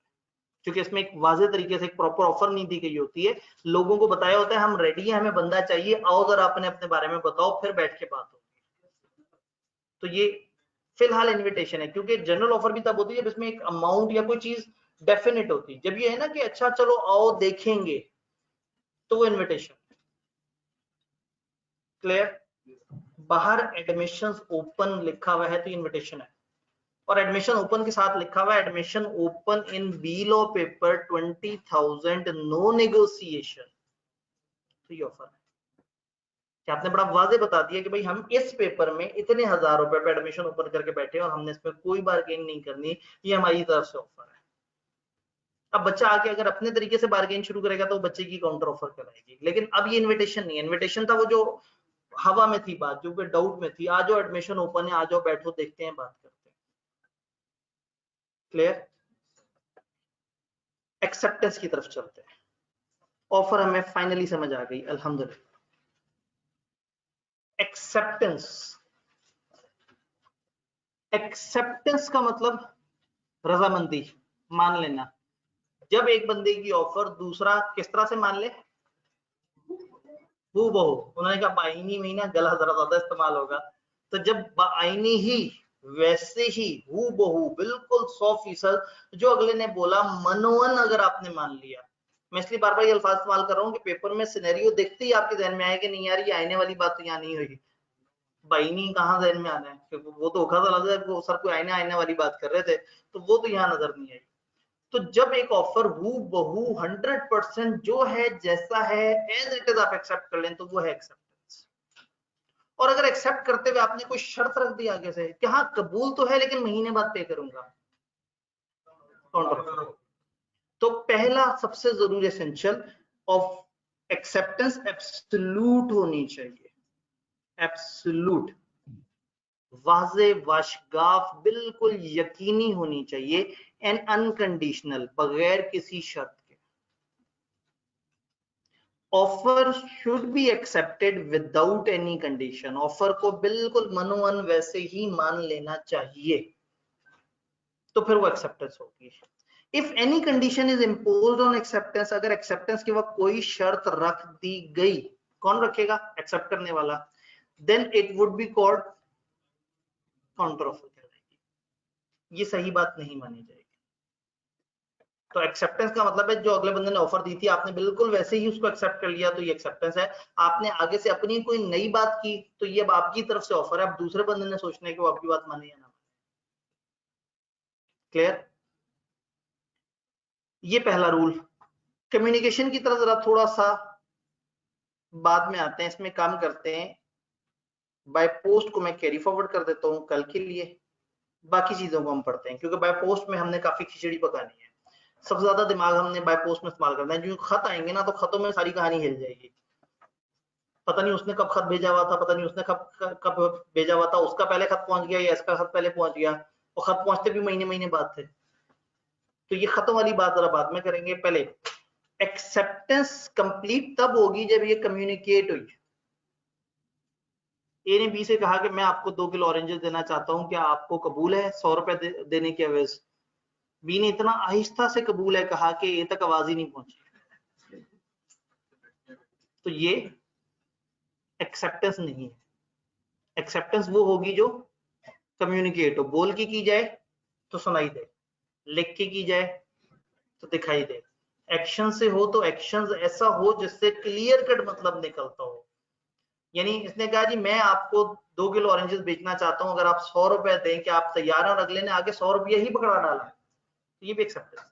क्योंकि इसमें एक वाज़ेह तरीके से एक प्रॉपर ऑफर नहीं दी गई होती है, लोगों को बताया होता है हम रेडी हैं, हमें बंदा चाहिए, आओ जरा अपने अपने बारे में बताओ, फिर बैठ के बात होगी। तो ये फिलहाल इनविटेशन है, क्योंकि जनरल ऑफर भी तब होती है जब इसमें एक अमाउंट या कोई चीज डेफिनेट होती है। जब ये है ना कि अच्छा चलो आओ देखेंगे, तो वो इनविटेशन। क्लियर? बाहर एडमिशंस ओपन लिखा हुआ है तो इनविटेशन है, और एडमिशन ओपन के साथ लिखा हुआ है admission open in B law paper 20,000 no negotiation, तो ये ऑफर है कि आपने बड़ा वाजे बता दिया कि भाई हम इस पेपर में इतने हजार रुपए पे एडमिशन ओपन करके बैठे और हमने इसमें कोई बार्गेन नहीं करनी, ये हमारी तरफ से ऑफर है। अब बच्चा आके अगर अपने तरीके से बार्गेन शुरू करेगा तो बच्चे की काउंटर ऑफर कराएगी, लेकिन अब ये इन्विटेशन नहीं है। इन्विटेशन था वो जो हवा में थी बात, जो डाउट में थी, आ जाओ एडमिशन ओपन है, आ जाओ बैठो देखते हैं बात करते हैं। क्लियर? एक्सेप्टेंस की तरफ चलते हैं। ऑफर हमें फाइनली समझ आ गई अल्हम्दुलिल्लाह। एक्सेप्टेंस, एक्सेप्टेंस का मतलब रजामंदी, मान लेना। जब एक बंदे की ऑफर दूसरा किस तरह से मान ले, हूबहू, उन्होंने कहा बाइनी में ना गला जरा ज्यादा इस्तेमाल होगा, तो जब बाइनी ही वैसे ही हूबहू बिल्कुल 100% जो अगले ने बोला मनोवन अगर आपने मान लिया, मैं इसलिए बार बार ये अल्फाज इस्तेमाल कर रहा हूँ कि पेपर में सिनेरियो देखते ही आपके ध्यान में आए कि नहीं यार ये आईने वाली बात तो यहाँ नहीं हुई, बाइनी कहाँ ध्यान में आना है, क्योंकि वो तो धोखा लगा है, वो सर कोई आईने आईने वाली बात कर रहे थे, तो वो तो यहाँ नजर नहीं आई। तो जब एक ऑफर हूबहू 100% जो है जैसा है एज इट इज आप एक्सेप्ट कर लें, तो वो है एक्सेप्टेंस। और अगर एक्सेप्ट करते हुए आपने कोई शर्त रख दी आगे से कि हाँ कबूल तो है लेकिन महीने बाद पे करूंगा, तो पहला सबसे जरूरी एसेंशियल ऑफ एक्सेप्टेंस एब्सोल्यूट होनी चाहिए, एब्सोल्यूट, वाजे वाशगाफ, बिल्कुल यकीनी होनी चाहिए, एंड अनकंडीशनल, बगैर किसी शर्त के। Offer should be accepted without any condition, offer को बिल्कुल मनोमन वैसे ही मान लेना चाहिए, तो फिर वो एक्सेप्टेंस होगी। If any condition is imposed on acceptance, अगर एक्सेप्टेंस के वक्त कोई शर्त रख दी गई, कौन रखेगा? एक्सेप्ट करने वाला, then it would be called counter offer कहलाएगी। ये सही बात नहीं मानी जाएगी। तो एक्सेप्टेंस का मतलब है जो अगले बंदे ने ऑफर दी थी आपने बिल्कुल वैसे ही उसको एक्सेप्ट कर लिया, तो ये एक्सेप्टेंस है। आपने आगे से अपनी कोई नई बात की तो ये अब आपकी तरफ से ऑफर है, अब दूसरे बंदे ने सोचना है कि वो आपकी बात माने या ना। क्लियर? ये पहला रूल। कम्युनिकेशन की तरफ जरा थोड़ा सा बाद में आते हैं, इसमें काम करते हैं। बाय पोस्ट को मैं कैरी फॉरवर्ड कर देता हूं कल के लिए, बाकी चीजों को हम पढ़ते हैं, क्योंकि बाय पोस्ट में हमने काफी खिचड़ी पकानी है। सबसे ज्यादा दिमाग हमने बाय पोस्ट में इस्तेमाल करना है। जो खत आएंगे ना, तो खतों में सारी कहानी हिल जाएगी। पता नहीं उसने कब खत भेजा हुआ था, पता नहीं उसने कब भेजा हुआ था, उसका पहले खत पहुंच गया या इसका खत पहले पहुंच गया, और खत पहुंचते भी महीने महीने बाद थे। तो ये खतों वाली बात जरा बाद में करेंगे। पहले एक्सेप्टेंस कंप्लीट तब होगी जब ये कम्युनिकेट हुई। ए ने बी से कहा कि मैं आपको 2 किलो ऑरेंजेस देना चाहता हूं, क्या आपको कबूल है 100 रुपए देने के एवज? बी ने इतना आहिस्ता से कबूल है कहा कि ए तक आवाज ही नहीं पहुंची। तो ये एक्सेप्टेंस नहीं है। एक्सेप्टेंस वो होगी जो कम्युनिकेट हो, बोल के की जाए तो सुनाई दे, लिख के की जाए तो दिखाई दे, एक्शन से हो तो एक्शन ऐसा हो जिससे क्लियर कट मतलब निकलता हो। यानी इसने कहा जी मैं आपको 2 किलो ऑरेंजेस बेचना चाहता हूं, अगर आप 100 रुपए दें, कि आप तैयार हैं? और अगले ने आगे 100 रुपया ही पकड़ा डाला, तो ये भी एक्सेप्टेंस।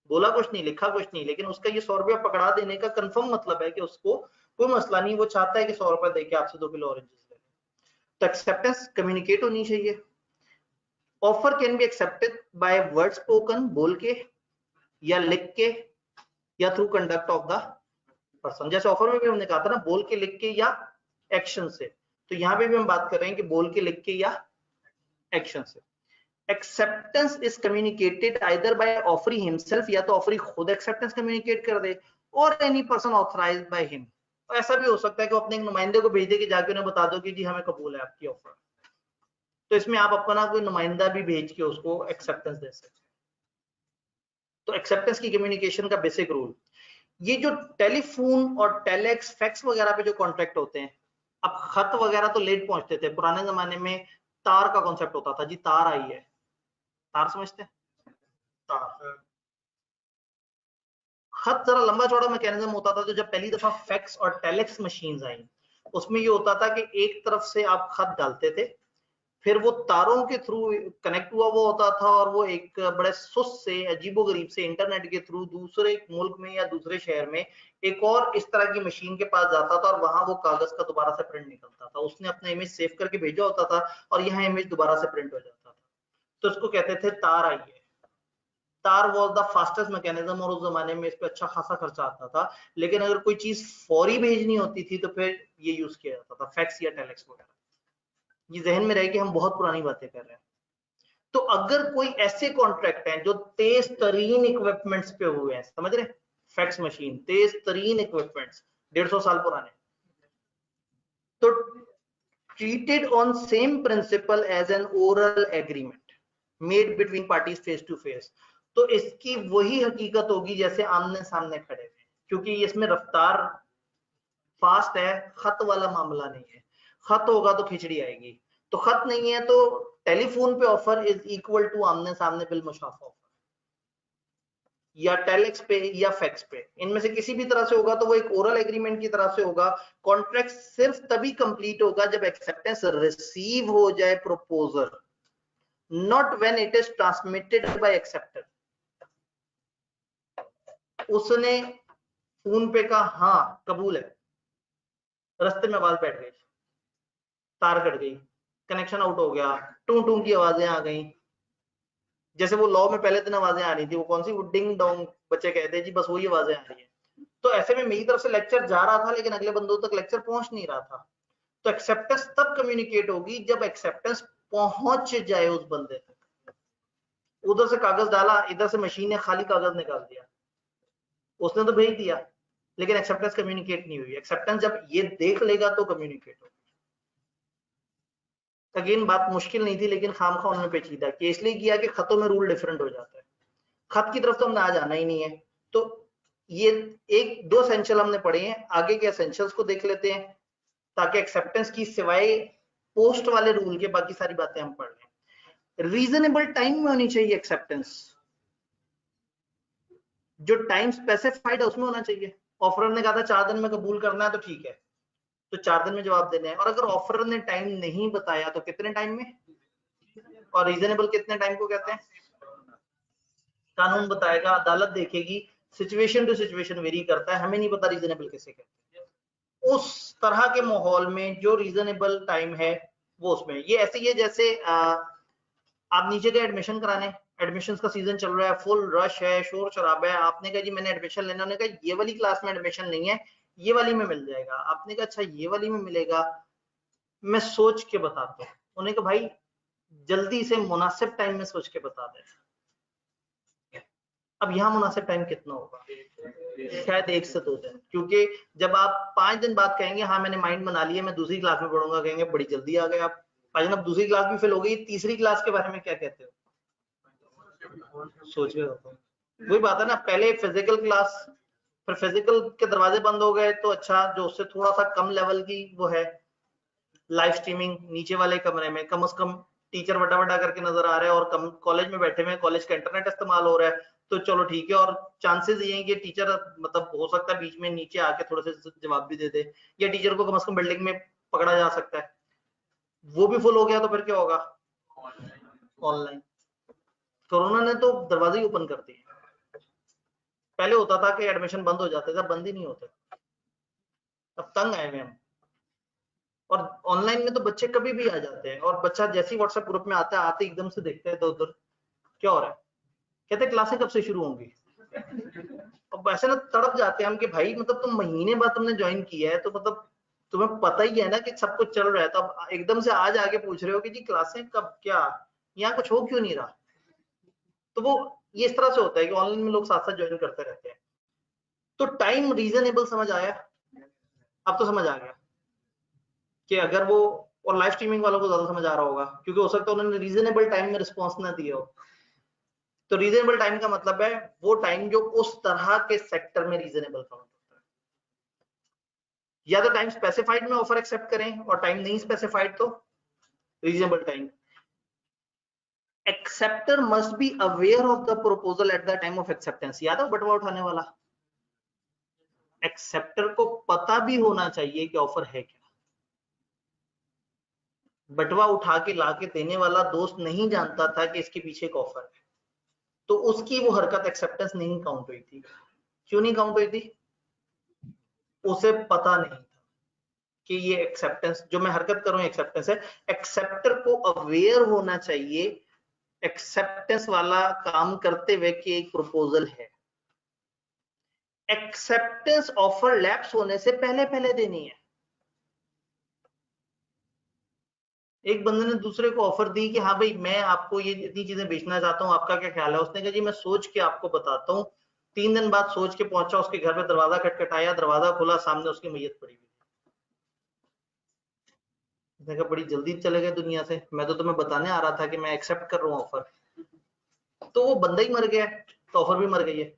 बोला कुछ नहीं, लिखा कुछ नहीं, लेकिन उसका ये 100 रुपया पकड़ा देने का कंफर्म मतलब है कि उसको कोई मसला नहीं, वो चाहता है कि 100 रुपए देके आपसे 2 किलो ऑरेंजेस ले। तो एक्सेप्टेंस कम्युनिकेट होनी चाहिए। Offer can be accepted by word spoken, बोल के या लिख के या through conduct of the person. जैसे ऑफर में भी हमने कहा था ना, बोल के, लिख के या एक्शन से, तो यहां पे भी हम बात कर रहे हैं कि बोल के, लिख के या एक्शन से। Acceptance is communicated either bye offeree himself, या तो ऑफरी खुद एक्सेप्टेंस कम्युनिकेट कर दे, और any person authorised by him. तो ऐसा भी हो सकता है कि अपने एक नुमाइंदे को भेज दे कि जाके उन्हें बता दो कि जी हमें कबूल है आपकी ऑफर। तो इसमें आप अपना कोई नुमाइंदा भी भेज के उसको एक्सेप्टेंस दे सकते हैं। तो एक्सेप्टेंस की कम्युनिकेशन का बेसिक रूल। ये जो टेलीफोन और टेलेक्स, फैक्स वगैरह पे जो कॉन्ट्रैक्ट होते हैं, अब खत वगैरह तो लेट पहुंचते थे। पुराने जमाने में तार का कॉन्सेप्ट होता था, जी तार आई है, तार समझते हैं? तार। खत जरा लंबा चौड़ा मैकेनिज्म होता था। तो जब पहली दफा फैक्स और टेलेक्स मशीन्स आई, उसमें ये होता था कि एक तरफ से आप खत डालते थे, फिर वो तारों के थ्रू कनेक्ट हुआ वो होता था, और वो एक बड़े सुस्त से, अजीबोगरीब से इंटरनेट के थ्रू दूसरे मुल्क में या दूसरे शहर में एक और इस तरह की मशीन के पास जाता था, और वहां वो कागज का दोबारा से प्रिंट निकलता था। उसने अपना इमेज सेव करके भेजा होता था, और यहाँ इमेज दोबारा से प्रिंट हो जाता था। तो इसको कहते थे तार आई है। तार वॉज द फास्टेस्ट मैकेनिज्म, और उस जमाने में इस पर अच्छा खासा खर्चा आता था। लेकिन अगर कोई चीज फौरी भेजनी होती थी तो फिर ये यूज किया जाता था, फैक्स या टेलेक्स वगैरह। ये जहन में रहे कि हम बहुत पुरानी बातें कर रहे हैं। तो अगर कोई ऐसे कॉन्ट्रैक्ट हैं जो तेज तरीन इक्विपमेंट्स पे हुए हैं, समझ रहे, फैक्स मशीन, तेज तरीन इक्विपमेंट्स, 150 साल पुराने, तो treated on same principle as an oral agreement made between parties face to face, तो इसकी वही हकीकत होगी जैसे आमने सामने खड़े हैं, क्योंकि इसमें रफ्तार फास्ट है, खत वाला मामला नहीं है। खत होगा तो खिचड़ी आएगी, तो खत नहीं है तो टेलीफोन पे ऑफर इज इक्वल टू आमने सामने बिल मुशाफा ऑफर, या टेलेक्स पे या फैक्स पे, इनमें से किसी भी तरह से होगा तो वो एक ओरल एग्रीमेंट की तरह से होगा। कॉन्ट्रैक्ट सिर्फ तभी कंप्लीट होगा जब एक्सेप्टेंस रिसीव हो जाए proposal, not when it is transmitted by acceptor. उसने फोन पे कहा हाँ कबूल है, रास्ते में आवाज बैठ गई, तार कट गई, कनेक्शन आउट हो गया, टू टू की आवाजें आ गई, जैसे वो लॉ में पहले दिन आवाजें आ रही थी, वो कौन सी, वो डिंग डोंग बच्चे कहते हैं जी, बस वही आवाजें आ रही है। तो ऐसे में मेरी तरफ से लेक्चर जा रहा था लेकिन अगले बंदों तक लेक्चर पहुंच नहीं रहा था। तो एक्सेप्टेंस तब कम्युनिकेट होगी जब एक्सेप्टेंस पहुंच जाए उस बंदे तक। उधर से कागज डाला, इधर से मशीन ने खाली कागज निकाल दिया, उसने तो भेज दिया लेकिन एक्सेप्टेंस कम्युनिकेट नहीं हुई। एक्सेप्टेंस जब ये देख लेगा तो कम्युनिकेट होगा। अगेन बात मुश्किल नहीं थी लेकिन खामखा उन्होंने पेचीदा कि इसलिए किया कि खतों में रूल डिफरेंट हो जाता है। खत की तरफ तो हमने आज आना ही नहीं है। तो ये एक दो एसेंशियल हमने पढ़े हैं, आगे के एसेंशियल्स को देख लेते हैं ताकि एक्सेप्टेंस की सिवाय पोस्ट वाले रूल के बाकी सारी बातें हम पढ़ लें। रीजनेबल टाइम में होनी चाहिए एक्सेप्टेंस, जो टाइम स्पेसिफाइड है उसमें होना चाहिए। ऑफरर ने कहा था 4 दिन में कबूल करना है तो ठीक है, तो 4 दिन में जवाब देना है। और अगर ऑफरर ने टाइम नहीं बताया तो कितने टाइम में, और रीजनेबल कितने टाइम को कहते हैं, कानून बताएगा, अदालत देखेगी, सिचुएशन टू सिचुएशन वेरी करता है, हमें नहीं पता रीजनेबल किसे कहते हैं। उस तरह के माहौल में जो रीजनेबल टाइम है वो उसमें, ये ऐसे ही है जैसे आप नीचे गए एडमिशन कराने, एडमिशन का सीजन चल रहा है, फुल रश है, शोर शराबा है, आपने कहा जी मैंने एडमिशन लेना, उन्होंने कहा ये वाली क्लास में एडमिशन नहीं है, ये वाली में मिल जाएगा। आपने कहा अच्छा ये वाली में मिलेगा, मैं सोच के बताता हूँ। उन्होंने कहा भाई जल्दी से मुनासिब टाइम में सोच के बता दे। अब यहाँ मुनासिब टाइम कितना होगा, शायद 1 से 2 दिन, क्योंकि जब आप 5 दिन बाद कहेंगे हाँ मैंने माइंड बना लिया मैं दूसरी क्लास में पढ़ूंगा, कहेंगे बड़ी जल्दी आ गए आप। भाईजान अब दूसरी क्लास भी फेल हो गई, तीसरी क्लास के बारे में क्या कहते हो, सोच रहे हो। वही बात है ना, पहले फिजिकल क्लास, फिर फिजिकल के दरवाजे बंद हो गए तो अच्छा जो उससे थोड़ा सा कम लेवल की वो है लाइव स्ट्रीमिंग, नीचे वाले कमरे में कम से कम टीचर बड़ा बड़ा करके नजर आ रहा है और कम कॉलेज में बैठे हुए, कॉलेज का इंटरनेट इस्तेमाल हो रहा है तो चलो ठीक है। और चांसेस ये हैं कि टीचर मतलब हो सकता है बीच में नीचे आके थोड़े से जवाब भी दे दे, या टीचर को कम से कम बिल्डिंग में पकड़ा जा सकता है। वो भी फुल हो गया तो फिर क्या होगा, ऑनलाइन। कोरोना ने तो दरवाजे ही ओपन कर दिए। पहले होता था कि एडमिशन बंद हो जाते थे, बंद ही नहीं होते, अब तंग आए हुए हम। और ऑनलाइन में तो बच्चे कभी भी आ जाते हैं, और बच्चा जैसे ही व्हाट्सएप ग्रुप में आता है, आते एकदम से देखते हैं तो उधर क्या हो रहा है, कहते क्लासें कब से शुरू होंगी। अब ऐसे ना तड़प जाते हैं हम कि भाई मतलब तुम महीने बाद तुमने ज्वाइन किया है तो मतलब तुम्हें पता ही है ना कि सब कुछ चल रहा है, तो अब एकदम से आज आगे पूछ रहे हो कि जी क्लासें कब, क्या यहाँ कुछ हो क्यों नहीं रहा। तो वो ये इस तरह से होता है कि ऑनलाइन में लोग साथ साथ ज्वाइन करते रहते हैं। तो टाइम रीजनेबल समझ आया, अब तो समझ आ गया कि अगर वो, और लाइव स्ट्रीमिंग वालों को ज्यादा समझ आ रहा होगा क्योंकि हो सकता है उन्होंने रीजनेबल टाइम में रिस्पॉन्स ना दिया हो। तो रीजनेबल टाइम का मतलब है वो टाइम जो उस तरह के सेक्टर में रीजनेबल काउंट होता है। या तो टाइम स्पेसिफाइड में ऑफर एक्सेप्ट करें और टाइम नहीं स्पेसिफाइड तो reasonable time. Acceptor must be aware of the proposal at the time of acceptance. याद है बटवा उठाने वाला, एक्सेप्टर को पता भी होना चाहिए कि ऑफर है क्या। बटवा उठा के लाके देने वाला दोस्त नहीं जानता था कि इसके पीछे एक ऑफर है, तो उसकी वो हरकत एक्सेप्टेंस नहीं काउंट हुई थी। क्यों नहीं काउंट हुई थी, उसे पता नहीं था कि ये एक्सेप्टेंस जो मैं हरकत कर रहा हूं एक्सेप्टेंस है। एक्सेप्टर को अवेयर होना चाहिए एक्सेप्टेंस वाला काम करते हुए कि एक प्रपोजल है। एक्सेप्टेंस ऑफर लैप्स होने से पहले पहले देनी है। एक बंदे ने दूसरे को ऑफर दी कि हाँ भाई मैं आपको ये इतनी चीजें बेचना चाहता हूँ, आपका क्या ख्याल है। उसने कहा जी मैं सोच के आपको बताता हूँ। 3 दिन बाद सोच के पहुंचा, उसके घर पे दरवाजा खटखटाया, दरवाजा खुला, सामने उसकी मैयत पड़ी हुई। उसने कहा बड़ी जल्दी चले गए दुनिया से, मैं तो तुम्हें बताने आ रहा था कि मैं एक्सेप्ट कर रहा हूँ ऑफर। तो वो बंदा ही मर गया तो ऑफर भी मर गई है।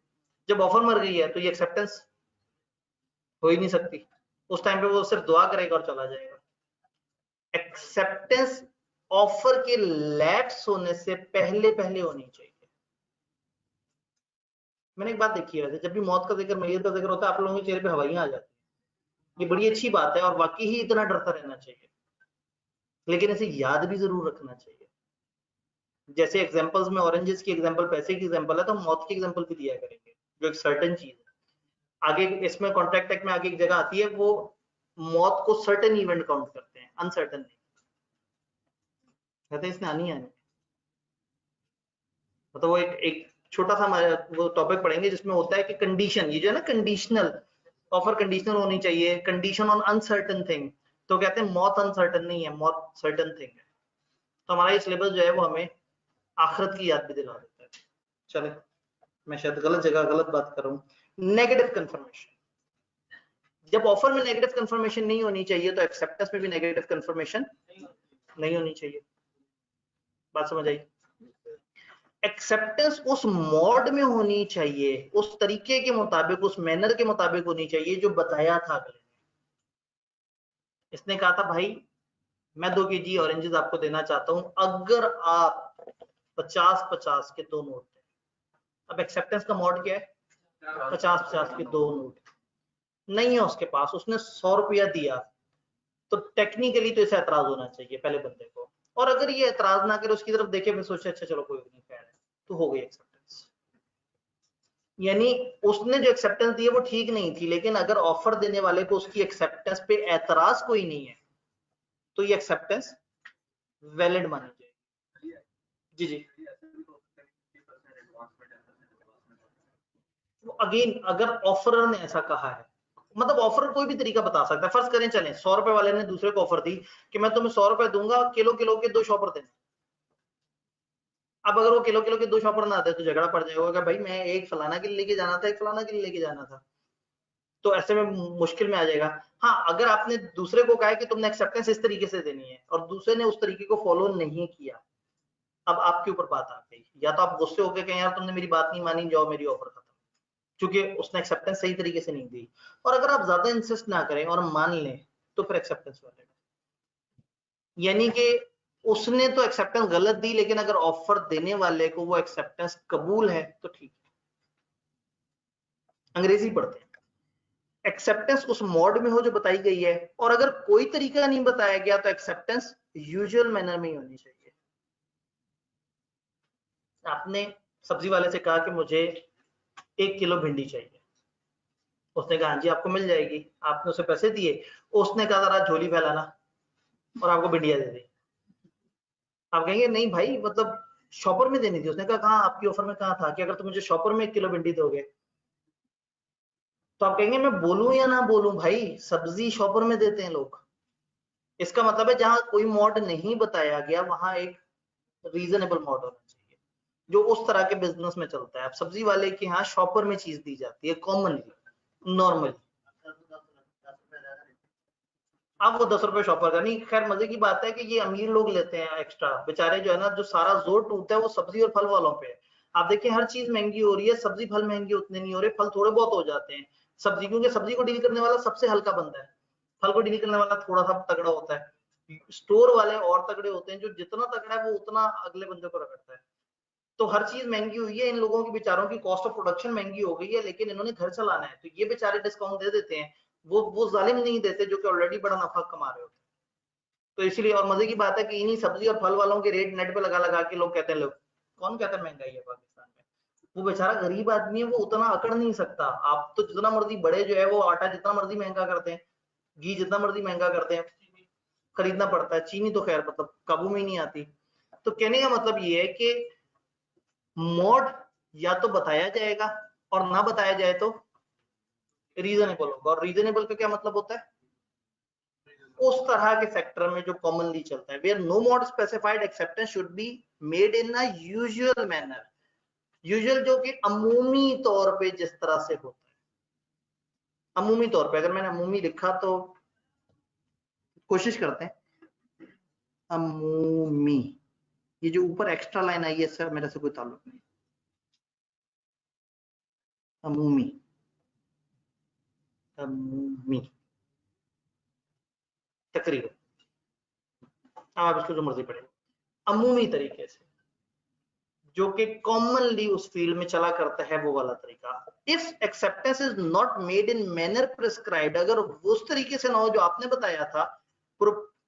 जब ऑफर मर गई है तो ये एक्सेप्टेंस हो ही नहीं सकती। उस टाइम पे वो सिर्फ दुआ करेगा और चला जाएगा। एक्सेप्टेंस ऑफर के लैप्स होने से पहले पहले होनी चाहिए। मैंने एक बात देखी है, जब भी मौत का जिक्र, मैयत का जिक्र होता है, आप लोगों के चेहरे पे हवाइयां आ जाती है। ये बड़ी अच्छी बात है और वाकई ही इतना डरता रहना चाहिए, लेकिन इसे याद भी जरूर रखना चाहिए। जैसे एग्जांपल्स में ऑरेंजेस की एग्जांपल, पैसे की एग्जांपल है, तो हम मौत की एग्जांपल भी दिया करेंगे जो एक सर्टेन चीज है। आगे इसमें कॉन्ट्रैक्ट एक्ट में आगे एक जगह आती है, वो मौत को सर्टेन इवेंट काउंट करते हैं, अनसर्टेन नहीं कहते, इसने आनी है। मतलब वो एक छोटा सा वो टॉपिक पढ़ेंगे जिसमें होता है कि कंडीशन, ये जो है ना कंडीशनल ऑफर, कंडीशनल होनी चाहिए, कंडीशन ऑन अनसर्टेन थिंग। तो कहते हैं मौत अनसर्टेन नहीं है, मौत सर्टेन थिंग है। तो हमारा ये सिलेबस जो है वो हमें आखिरत की याद भी दिला देता है। चले, मैं शायद गलत जगह गलत बात कर रहा हूँ। नेगेटिव कंफर्मेशन, जब ऑफर में नेगेटिव कंफर्मेशन नहीं होनी चाहिए तो एक्सेप्टेंस में भी नेगेटिव कंफर्मेशन नहीं होनी चाहिए। बात समझ आई? एक्सेप्टेंस उस मोड में होनी चाहिए, उस तरीके के मुताबिक, उस मैनर के मुताबिक होनी चाहिए जो बताया था अगले ने। इसने कहा था भाई मैं 2 kg ऑरेंजेस आपको देना चाहता हूं अगर आप 50-50 के 2 नोट दें। अब एक्सेप्टेंस का मोड क्या है? 50-50 के 2 नोट नहीं है उसके पास, उसने 100 रुपया दिया, तो टेक्निकली तो इसे एतराज होना चाहिए पहले बंदे को। और अगर ये एतराज ना करे, उसकी तरफ देखे, फिर सोचे अच्छा चलो कोई नहीं, खैर है, तो हो गई एक्सेप्टेंस। यानी उसने जो एक्सेप्टेंस दी है वो ठीक नहीं थी, लेकिन अगर ऑफर देने वाले को उसकी एक्सेप्टेंस पे एतराज कोई नहीं है तो ये एक्सेप्टेंस वैलिड मानी जाएगी। जी जी। अगेन अगर ऑफरर ने ऐसा कहा है, मतलब ऑफर कोई भी तरीका बता सकता है। फर्ज करें चलें 100 रुपए वाले ने दूसरे को ऑफर दी कि मैं तुम्हें 100 रुपए दूंगा, किलो किलो के 2 शॉपर देना। अब अगर वो किलो किलो के 2 शॉपर ना आते तो झगड़ा पड़ जाएगा, भाई मैं एक फलाना के लिए लेके जाना था, एक फलाना के लिए लेके जाना था, तो ऐसे में मुश्किल में आ जाएगा। हाँ, अगर आपने दूसरे को कहा है कि तुमने एक्सेप्टेंस इस तरीके से देनी है और दूसरे ने उस तरीके को फॉलो नहीं किया, अब आपके ऊपर बात आ गई, या तो आप गुस्से होकर कहें यार तुमने मेरी बात नहीं मानी, जाओ मेरी ऑफर खत्म, क्योंकि उसने एक्सेप्टेंस सही तरीके से नहीं दी। और अगर आप ज्यादा इंसिस्ट ना करें और मान लें तो फिर एक्सेप्टेंस वैलिड है। यानी कि उसने तो एक्सेप्टेंस गलत दी, लेकिन अगर ऑफर देने वाले को वो एक्सेप्टेंस कबूल है तो ठीक है। अंग्रेजी पढ़ते हैं, एक्सेप्टेंस उस मोड में हो जो बताई गई है, और अगर कोई तरीका नहीं बताया गया तो एक्सेप्टेंस यूजुअल मैनर में ही होनी चाहिए। आपने सब्जी वाले से कहा कि मुझे 1 किलो भिंडी चाहिए, उसने कहा हाँ जी आपको मिल जाएगी, आपने उसे पैसे दिए, उसने कहा जरा झोली फैलाना और आपको भिंडिया दे दी। आप कहेंगे नहीं भाई, मतलब शॉपर में देनी थी। उसने कहा कहाँ, आपकी ऑफर में कहा था कि अगर तुम मुझे शॉपर में 1 किलो भिंडी दोगे। तो आप कहेंगे मैं बोलूं या ना बोलूं, भाई सब्जी शॉपर में देते हैं लोग। इसका मतलब है जहां कोई मॉड नहीं बताया गया वहां एक रीजनेबल मॉड होना चाहिए जो उस तरह के बिजनेस में चलता है। अब सब्जी वाले के यहाँ शॉपर में चीज दी जाती है कॉमनली, नॉर्मली। अब वो 10 रुपए शॉपर का नहीं, खैर मजे की बात है कि ये अमीर लोग लेते हैं एक्स्ट्रा, बेचारे जो है ना, जो सारा जोर टूटता है वो सब्जी और फल वालों पे है। आप देखिए हर चीज महंगी हो रही है, सब्जी फल महंगे उतने नहीं हो रहे, फल थोड़े बहुत हो जाते हैं। सब्जी, क्योंकि सब्जी को डील करने वाला सबसे हल्का बंदा है, फल को डील करने वाला थोड़ा सा तगड़ा होता है। स्टोर वाले और तगड़े होते हैं, जो जितना तगड़ा है वो उतना अगले बंदे को रगड़ता है। तो हर चीज महंगी हुई है, इन लोगों की बेचारों की कॉस्ट ऑफ प्रोडक्शन महंगी हो गई है, लेकिन इन्होंने घर चलाना है तो ये बेचारे डिस्काउंट दे देते हैं। वो जालिम नहीं देते जो कि ऑलरेडी बड़ा नफा कमा रहे होते हैं। तो इसलिए, और मजे की बात है कि इन्हीं सब्जी और फल वालों के रेट नेट पे लगा लगा के लोग कहते हैं, लोग कौन कहता है महंगाई है पाकिस्तान में। वो बेचारा गरीब आदमी है, वो उतना अकड़ नहीं सकता। आप तो जितना मर्जी बड़े जो है वो आटा जितना मर्जी महंगा करते हैं, घी जितना मर्जी महंगा करते हैं, खरीदना पड़ता है। चीनी तो खैर मतलब काबू में ही नहीं आती। तो कहने का मतलब ये है कि मोड या तो बताया जाएगा और ना बताया जाए तो रीजनेबल होगा। और रीजनेबल का क्या मतलब होता है? उस तरह के सेक्टर में जो कॉमनली चलता है, where no mode specified, acceptance should be made in a usual manner. Usual जो कि अमूमी तौर पे जिस तरह से होता है, अमूमी तौर पे। अगर मैंने अमूमी लिखा तो कोशिश करते हैं अमूमी, ये जो ऊपर एक्स्ट्रा लाइन आई है इससे मेरे से कोई ताल्लुक नहीं। अमूमी, अमूमी तकरीबन, आप इसको जो मर्जी पढ़े, अमूमी तरीके से जो कि कॉमनली उस फील्ड में चला करता है, वो वाला तरीका। If acceptance is not made in manner prescribed, अगर उस तरीके से ना हो जो आपने बताया था,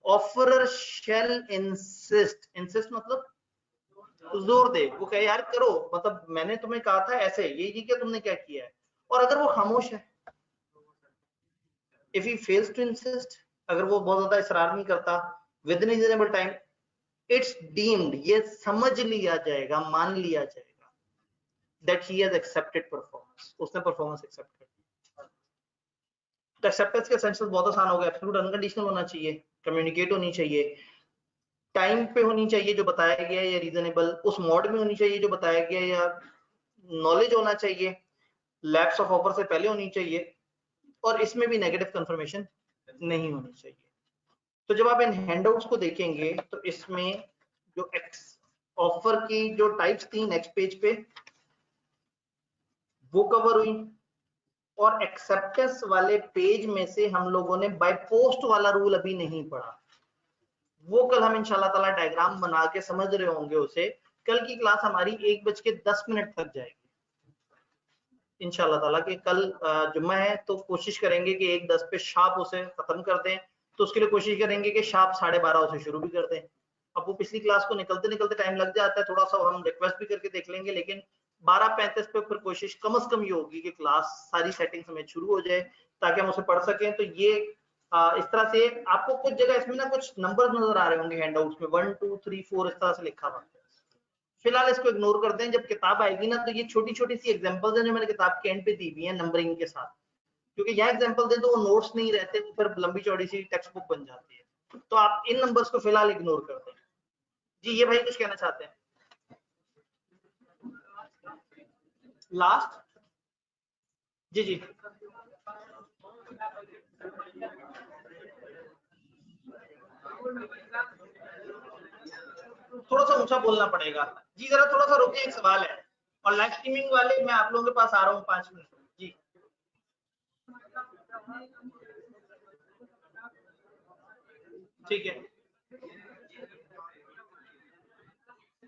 ऑफरर शैल इंसिस्ट, इंसिस्ट मतलब जोर दे, वो कहे यार करो, मतलब मैंने तुम्हें कहा था ऐसे, ये क्या तुमने क्या किया है। और अगर वो खामोश है, if he fails to insist, अगर वो बहुत ज्यादा इसरार नहीं करता within reasonable time, it's deemed, ये समझ लिया जाएगा, मान लिया जाएगा that he has accepted performance, उसने परफॉर्मेंस एक्सेप्ट कर दी। तो एक्सेप्टेंस के सेंस बहुत आसान हो गया, एब्सोल्यूट अनकंडीशनल होना चाहिए, कम्युनिकेट होनी चाहिए, टाइम पे होनी चाहिए जो बताया गया है या रीजनेबल, उस मोड में होनी चाहिए जो बताया गया है, या नॉलेज होना चाहिए, लैप्स ऑफ ऑफर से पहले होनी चाहिए, और इसमें भी नेगेटिव कंफर्मेशन नहीं होनी चाहिए। तो जब आप इन हैंडआउट्स को देखेंगे तो इसमें जो ऑफर की जो टाइप्स थी नेक्स्ट पेज पे वो कवर हुई, और एक्सेप्टेंस वाले पेज में से हम लोगों ने बाय पोस्ट वाला रूल अभी नहीं पढ़ा, वो कल हम इंशाल्लाह ताला डायग्राम बना के समझ रहे होंगे उसे। कल की क्लास हमारी 1:10 तक जाएगी इंशाल्लाह ताला, कि कल जुम्मा है तो कोशिश करेंगे कि 1:10 पे शार्प उसे खत्म कर दें, तो उसके लिए कोशिश करेंगे कि शार्प 12:30 उसे शुरू भी कर दें। अब वो पिछली क्लास को निकलते निकलते टाइम लग जाता है, थोड़ा सा हम रिक्वेस्ट भी करके देख लेंगे, लेकिन 12:35 पे फिर कोशिश कम से कम ये होगी कि क्लास सारी सेटिंग्स में शुरू हो जाए ताकि हम उसे पढ़ सकें। तो ये इस तरह से आपको कुछ जगह इसमें ना कुछ नंबर्स नजर आ रहे होंगे हैंडआउट्स में, 1 2 3 4 इस तरह से लिखा हुआ है, फिलहाल इसको इग्नोर कर दें। जब किताब आएगी ना तो ये छोटी छोटी सी एग्जांपल्स हैं जो मैंने किताब के एंड पे दी हुई है नंबरिंग के साथ, क्योंकि यह एग्जांपल दें तो वो नोट्स नहीं रहते, वो फिर लंबी चौड़ी सी टेक्स्ट बुक बन जाती है। तो आप इन नंबर्स को फिलहाल इग्नोर कर दें। जी ये भाई कुछ कहना चाहते हैं? लास्ट जी जी थोड़ा सा ऊंचा बोलना पड़ेगा जी, जरा थोड़ा सा रुकिए, एक सवाल है, और लाइव स्ट्रीमिंग वाले मैं आप लोगों के पास आ रहा हूँ 5 मिनट जी। ठीक है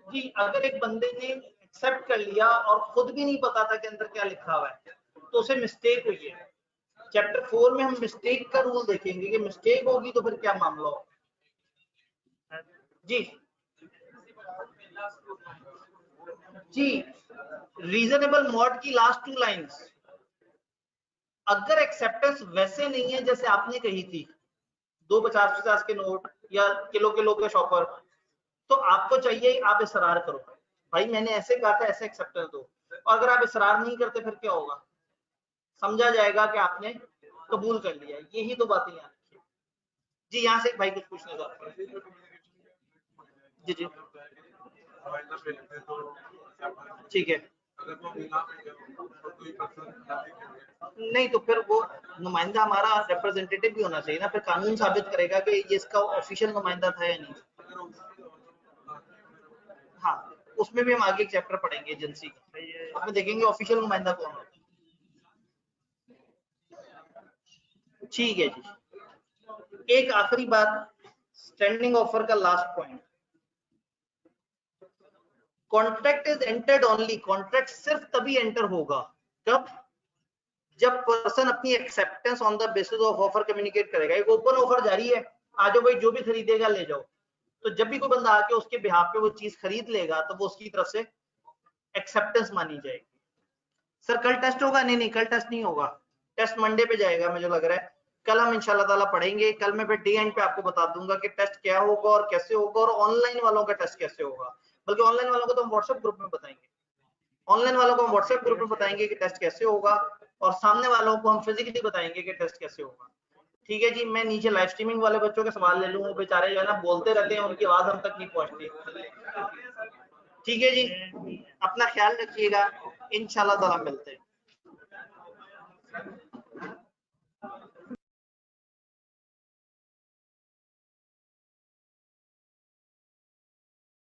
जी, अगर एक बंदे ने एक्सेप्ट कर लिया और खुद भी नहीं पता था कि अंदर क्या लिखा हुआ है तो उसे मिस्टेक हुई है। चैप्टर 4 में हम मिस्टेक का रूल देखेंगे कि मिस्टेक होगी तो फिर क्या मामला होगा जी। जी रीजनेबल मॉड की लास्ट 2 लाइंस, अगर एक्सेप्टेंस वैसे नहीं है जैसे आपने कही थी 2 50-50 के नोट या किलो के शॉपर, तो आपको चाहिए आप इसरार करो, भाई मैंने ऐसे कहा था ऐसे एक्सेप्टेंस दो, और अगर आप इसरार नहीं करते फिर क्या होगा, समझा जाएगा कि आपने कबूल कर लिया। यही तो बातें याद रखिए जी। यहाँ से भाई कुछ पूछने का जी जी ठीक है, नहीं तो फिर वो नुमाइंदा हमारा रिप्रेजेंटेटिव भी होना चाहिए ना, फिर कानून साबित करेगा कि ये इसका ऑफिशियल नुमाइंदा था या नहीं। हाँ उसमें भी हम आगे एक चैप्टर पढ़ेंगे एजेंसी का, उसमें देखेंगे ऑफिशियल नुमाइंदा कौन है। ठीक है जी, एक आखिरी बात, स्टैंडिंग ऑफर का last point, contract is entered only, contract सिर्फ तभी एंटर होगा कब, जब पर्सन अपनी acceptance on the basis of offer communicate करेगा। एक ओपन ऑफर जारी है, आ जाओ भाई जो भी खरीदेगा ले जाओ, तो जब भी कोई बंदा आके उसके बिहाफ पे वो चीज खरीद लेगा तो वो उसकी तरफ से एक्सेप्टेंस मानी जाएगी। सर कल टेस्ट होगा? नहीं नहीं कल टेस्ट नहीं होगा, टेस्ट मंडे पे जाएगा मुझे लग रहा है। कल हम इंशाल्लाह ताला पढ़ेंगे, कल मैं फिर डी एंड पे आपको बता दूंगा कि टेस्ट क्या होगा और कैसे होगा, और ऑनलाइन वालों का टेस्ट कैसे होगा। बल्कि ऑनलाइन वालों को तो हम व्हाट्सएप ग्रुप में बताएंगे, ऑनलाइन वालों को हम व्हाट्सएप ग्रुप में बताएंगे कि टेस्ट कैसे होगा, और सामने वालों को हम फिजिकली बताएंगे कि टेस्ट कैसे होगा। ठीक है जी, मैं नीचे लाइव स्ट्रीमिंग वाले बच्चों के सवाल ले लूं, वो बेचारे जो है ना बोलते रहते हैं, उनकी आवाज हम तक नहीं पहुंचती। ठीक है जी, अपना ख्याल रखिएगा, इंशाल्लाह ताला मिलते हैं।